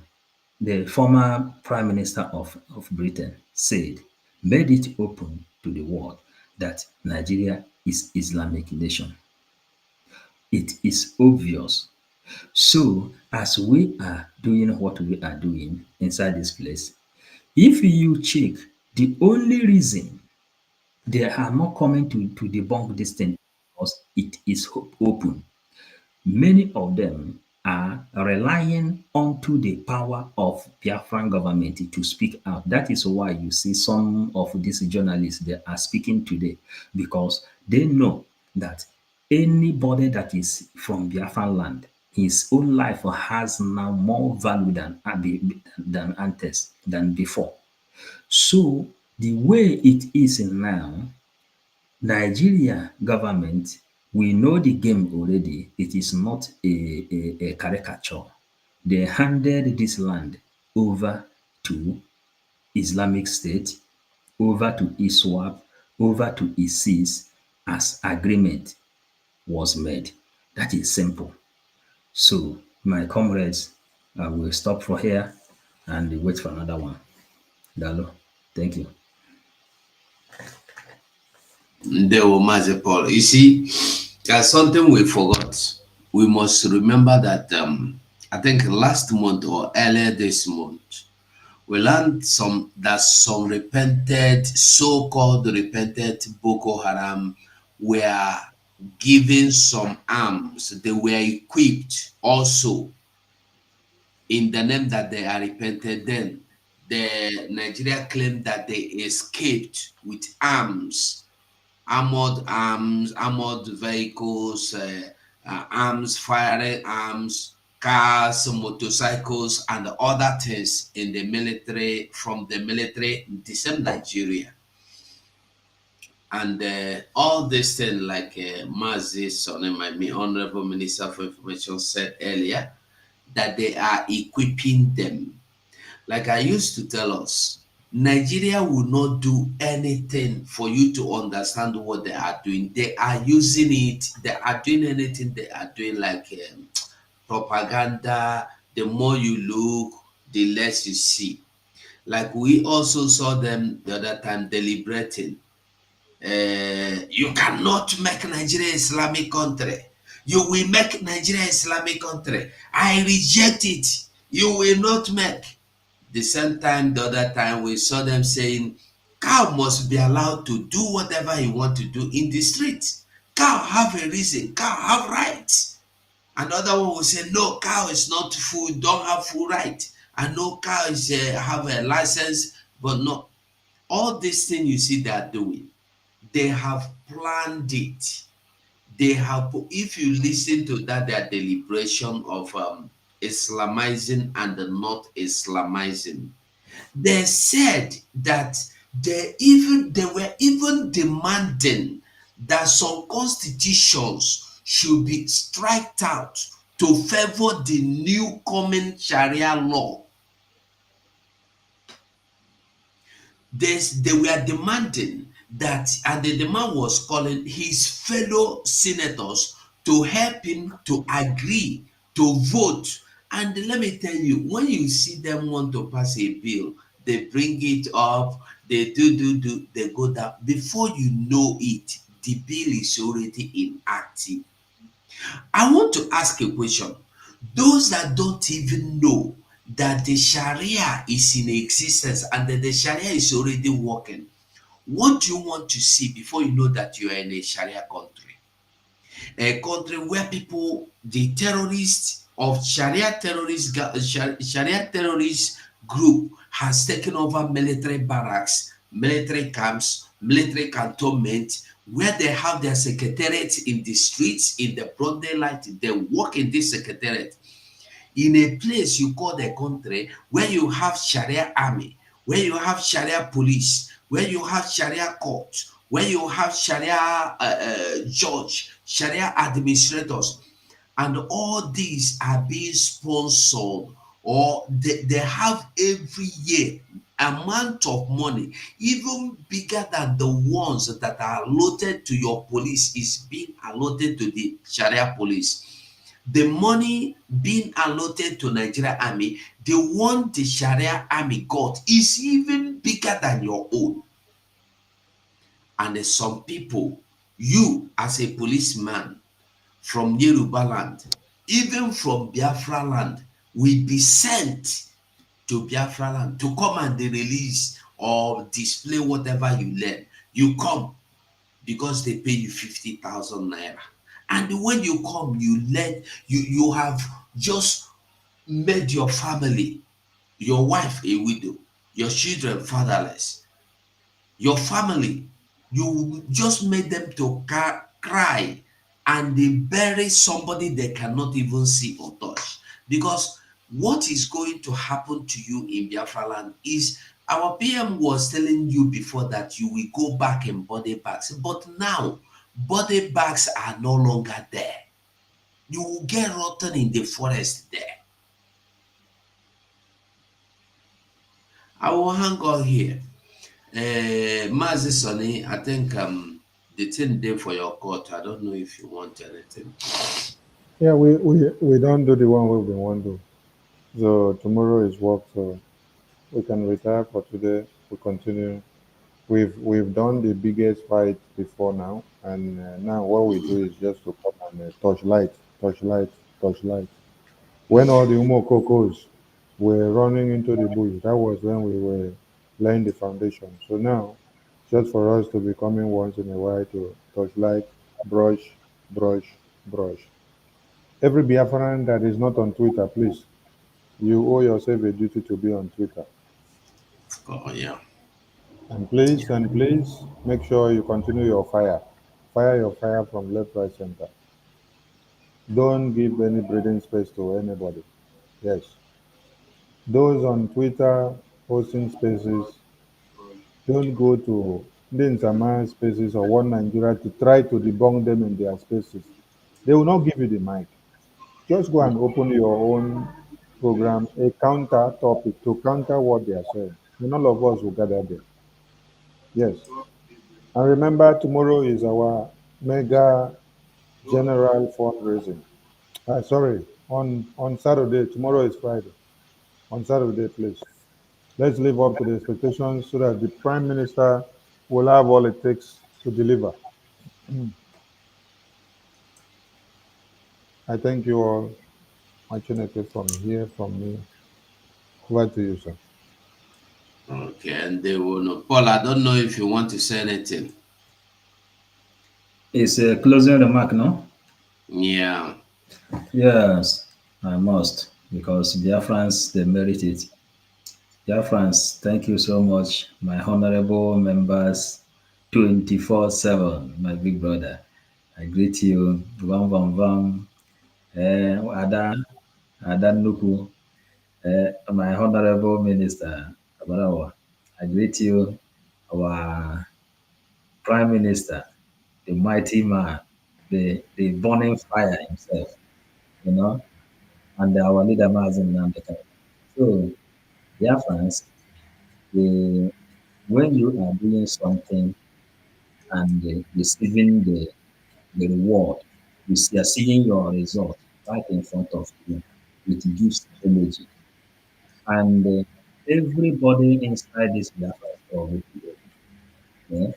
the former prime minister of Britain, said, made it open to the world that Nigeria is Islamic nation. It is obvious. So as we are doing what we are doing inside this place, if you check, the only reason they are not coming to debunk this thing because it is open. Many of them are relying onto the power of Biafran government to speak out. That is why you see some of these journalists they are speaking today because they know that anybody that is from Biafran land, his own life has now more value than antes than before. So the way it is now, Nigeria government, we know the game already. It is not a caricature. They handed this land over to Islamic State, over to ISWAP, over to ISIS as agreement was made. That is simple. So, my comrades, I will stop for here and wait for another one. Dalo, thank you. There were Mazi Paul. You see, there's something we forgot. We must remember that I think last month or earlier this month, we learned some repented, so-called repented Boko Haram were given some arms. They were equipped also in the name that they are repented. Then the Nigeria claimed that they escaped with arms, armored vehicles, arms, firing arms, cars, motorcycles, and other things in the military from the military in the same Nigeria. And all this thing, like Mazi Sonema, Honorable Minister for Information, said earlier, that they are equipping them. Like I used to tell us, Nigeria will not do anything for you to understand what they are doing. They are using it. They are doing anything they are doing, like propaganda. The more you look, the less you see. Like we also saw them the other time deliberating. You cannot make Nigeria Islamic country. You will make Nigeria Islamic country. I reject it. You will not make. The same time, the other time, we saw them saying, cow must be allowed to do whatever he want to do in the street. Cow have a reason. Cow have rights. Another one will say, no, cow is not full, don't have full right. And no, cow is have a license, but no. All these things you see they are doing, they have planned it. They have, if you listen to that, their deliberation of Islamizing and not Islamizing, they said that they were even demanding that some constitutions should be striked out to favor the new coming Sharia law. They were demanding that, and the demand was calling his fellow senators to help him to agree to vote. And let me tell you, when you see them want to pass a bill, they bring it up, they do, they go down. Before you know it, the bill is already inactive. I want to ask a question. Those that don't even know that the Sharia is in existence and that the Sharia is already working, what do you want to see before you know that you are in a Sharia country? A country where people, the terrorists of Sharia terrorist group has taken over military barracks, military camps, military cantonment, where they have their secretariat in the streets, in the broad daylight. They work in this secretariat in a place you call the country, where you have Sharia army, where you have Sharia police, where you have Sharia court, where you have Sharia judge, Sharia administrators. And all these are being sponsored, or they have every year amount of money even bigger than the ones that are allotted to your police is being allotted to the Sharia police. The money being allotted to Nigeria army, the one the Sharia army got is even bigger than your own. And some people, you as a policeman from Yoruba land, even from Biafra land, will be sent to Biafra land to come and release or display whatever you learn. You come because they pay you 50,000 naira. And when you come, you have just made your family, your wife a widow, your children fatherless, your family, you just made them to cry, and they bury somebody they cannot even see or touch. Because what is going to happen to you in Biafra land is, our PM was telling you before that you will go back in body bags, but now body bags are no longer there. You will get rotten in the forest there. I will hang on here. Mazi Sonny, I think the thing there for your court. I don't know if you want anything. Yeah, we don't do the one we've been want to. So tomorrow is work, so we can retire for today. We continue. We've done the biggest fight before now, and now what we do is just to come and touch light, touch light, touch light. When all the Umokokos were running into the bush, that was when we were laying the foundation. So now, just for us to be coming once in a while to touch light, brush, brush, brush. Every Biafran that is not on Twitter, please, you owe yourself a duty to be on Twitter. Oh yeah. And please, make sure you continue your fire. Fire your fire from left, right, center. Don't give any breathing space to anybody. Yes. Those on Twitter hosting spaces, don't go to Ndinzama spaces or One Nigeria to try to debunk them in their spaces. They will not give you the mic. Just go and open your own program, a counter topic to counter what they are saying. And all of us will gather there. Yes. And remember, tomorrow is our mega general fundraising. Sorry, on Saturday. Tomorrow is Friday. On Saturday, please. Let's live up to the expectations so that the Prime Minister will have all it takes to deliver. I thank you all. Watching it from here, from me. Over to you, sir. Okay, and they will know. Paul, I don't know if you want to say anything. It's a closing remark, no? Yeah. Yes, I must, because Biafrans, they merit it. Biafrans, thank you so much, my honorable members, 24/7, my big brother. I greet you, Vam Vam Vam, Ada, Ada Nuku, my honorable minister, Abarawa. I greet you, our prime minister, the mighty man, the burning fire himself, you know, and our leader Mazin Nandeka. So, Biafrans, the, when you are doing something and receiving the reward, are seeing your result right in front of you, it gives energy. And everybody inside this Biafra story, yeah,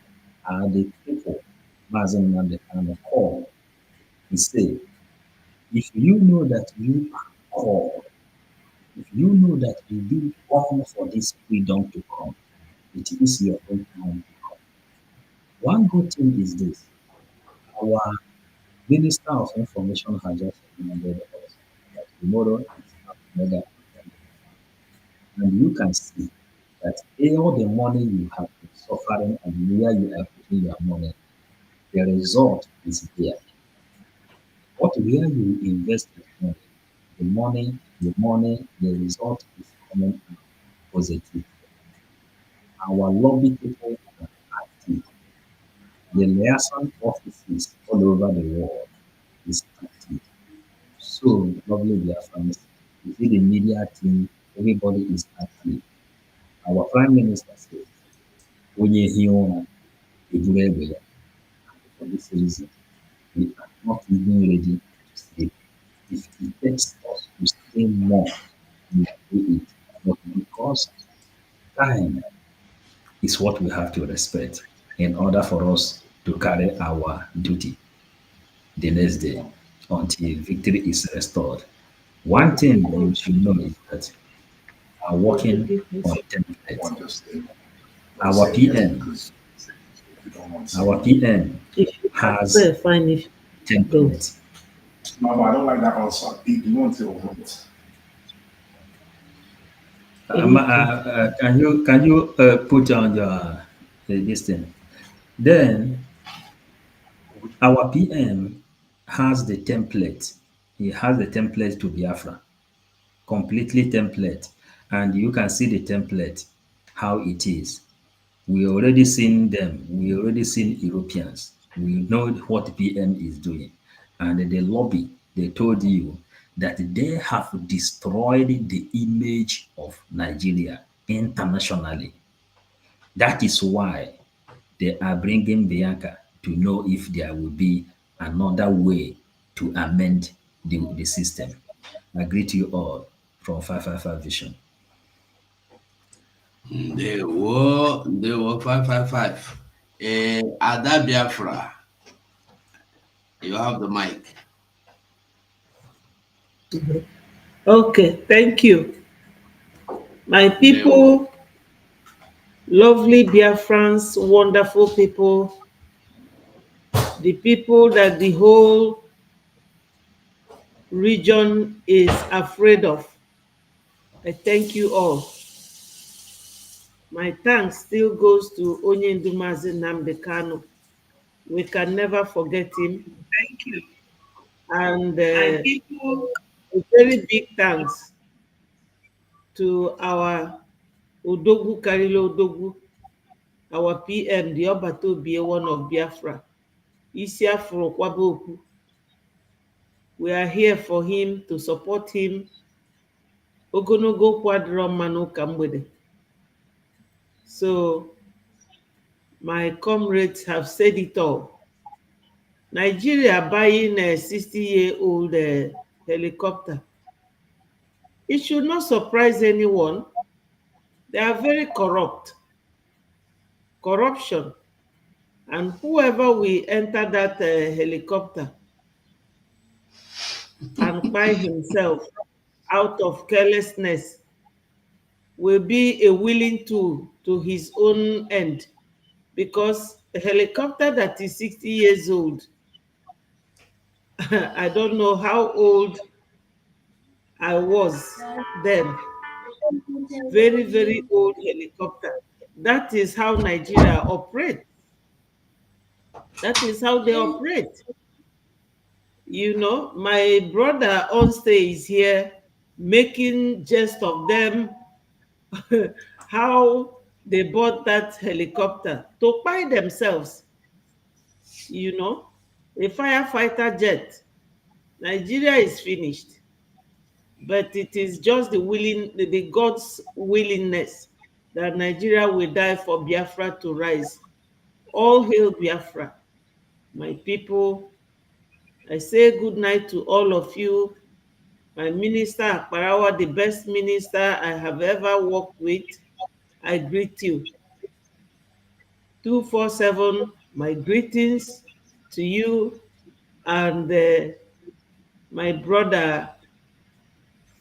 are the people Mazin Nandeka call. He say, if you know that you are called, if you know that you did born for this freedom to come, it is your own time to come. One good thing is this: our Minister of Information has just reminded us that tomorrow is another important day. And you can see that all the money you have been suffering and where you are putting your money, the result is there. What where you invest your money, the result is coming out positive. Our lobby people are active. The liaison offices all over the world is active. So, lovely dear friends, you see the media team, everybody is happy. Our Prime Minister says, "Onye hiona ejurebe." For this reason, we are not even ready to sleep. If it takes us to stay more, we will do it. But because time is what we have to respect in order for us to carry our duty the next day until victory is restored. One thing you should know is that we are What you working give me? on template. Our PM, our PM If you has answer, fine. If you don't. template. Mama, I don't like that answer. You want to want. Okay. Can you put on your this thing? Then our PM has the template. He has the template to Biafra, completely template, and you can see the template how it is. We already seen them. We already seen Europeans. We know what PM is doing, and the lobby they told you that they have destroyed the image of Nigeria internationally. That is why they are bringing Bianca to know if there will be another way to amend the system. I greet you all from 555 Vision. They were 555. Ada Biafra, you have the mic. Okay. Thank you. My They were. people, lovely Biafrans, wonderful people, the people that the whole region is afraid of. I thank you all. My thanks still goes to Onye Ndumazi Nnamdi Kanu. We can never forget him. Thank you. And My a people. very big thanks to our Odogwu Karilo Odogwu, our PM, the Obatobi, one of Biafra. Isiafro Kwaboku. We are here for him, to support him. Ogonogo Kwadro Manu Kambwede. So, my comrades have said it all. Nigeria buying a 60-year-old helicopter. It should not surprise anyone. They are very corrupt. Corruption. And whoever will enter that helicopter and buy himself out of carelessness will be a willing tool to his own end, because a helicopter that is 60 years old, I don't know how old I was then. Very, very old helicopter. That is how Nigeria operates. That is how they operate. You know, my brother Onstay is here making jest of them, how they bought that helicopter to buy themselves, you know, a firefighter jet. Nigeria is finished, but it is just the God's willingness that Nigeria will die for Biafra to rise. All hail Biafra. My people, I say good night to all of you. My minister Akparawa, the best minister I have ever worked with, I greet you. 247, my greetings to you, and my brother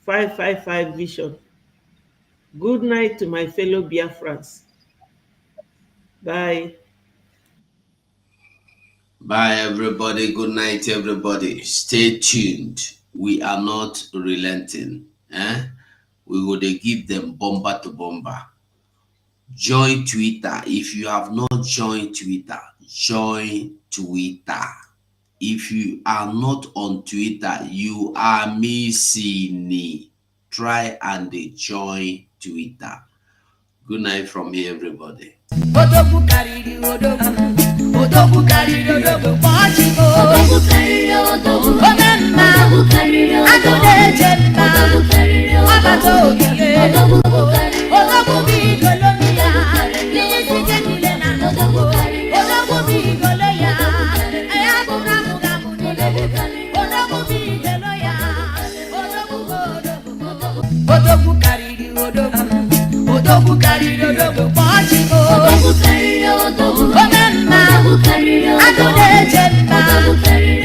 555 Vision. Good night to my fellow Biafrans. Bye. Bye, everybody. Good night, everybody. Stay tuned. We are not relenting. We will give them bomber to bomber. Join Twitter. If you have not joined Twitter, join Twitter. If you are not on Twitter, you are missing. Try and join Twitter. Good night from here, everybody. Odogwu karịrị odogwu, odogwu karịrị odogwu, kpọọ chi o. Odogwu karịrị odogwu, ome mma, odogwu karịrị odogwu. Odogu kariri odogu pọchiko. Odogu kariri odogu. Omemma. Odogu kariri odogu. Aduneje mma. Odogu kariri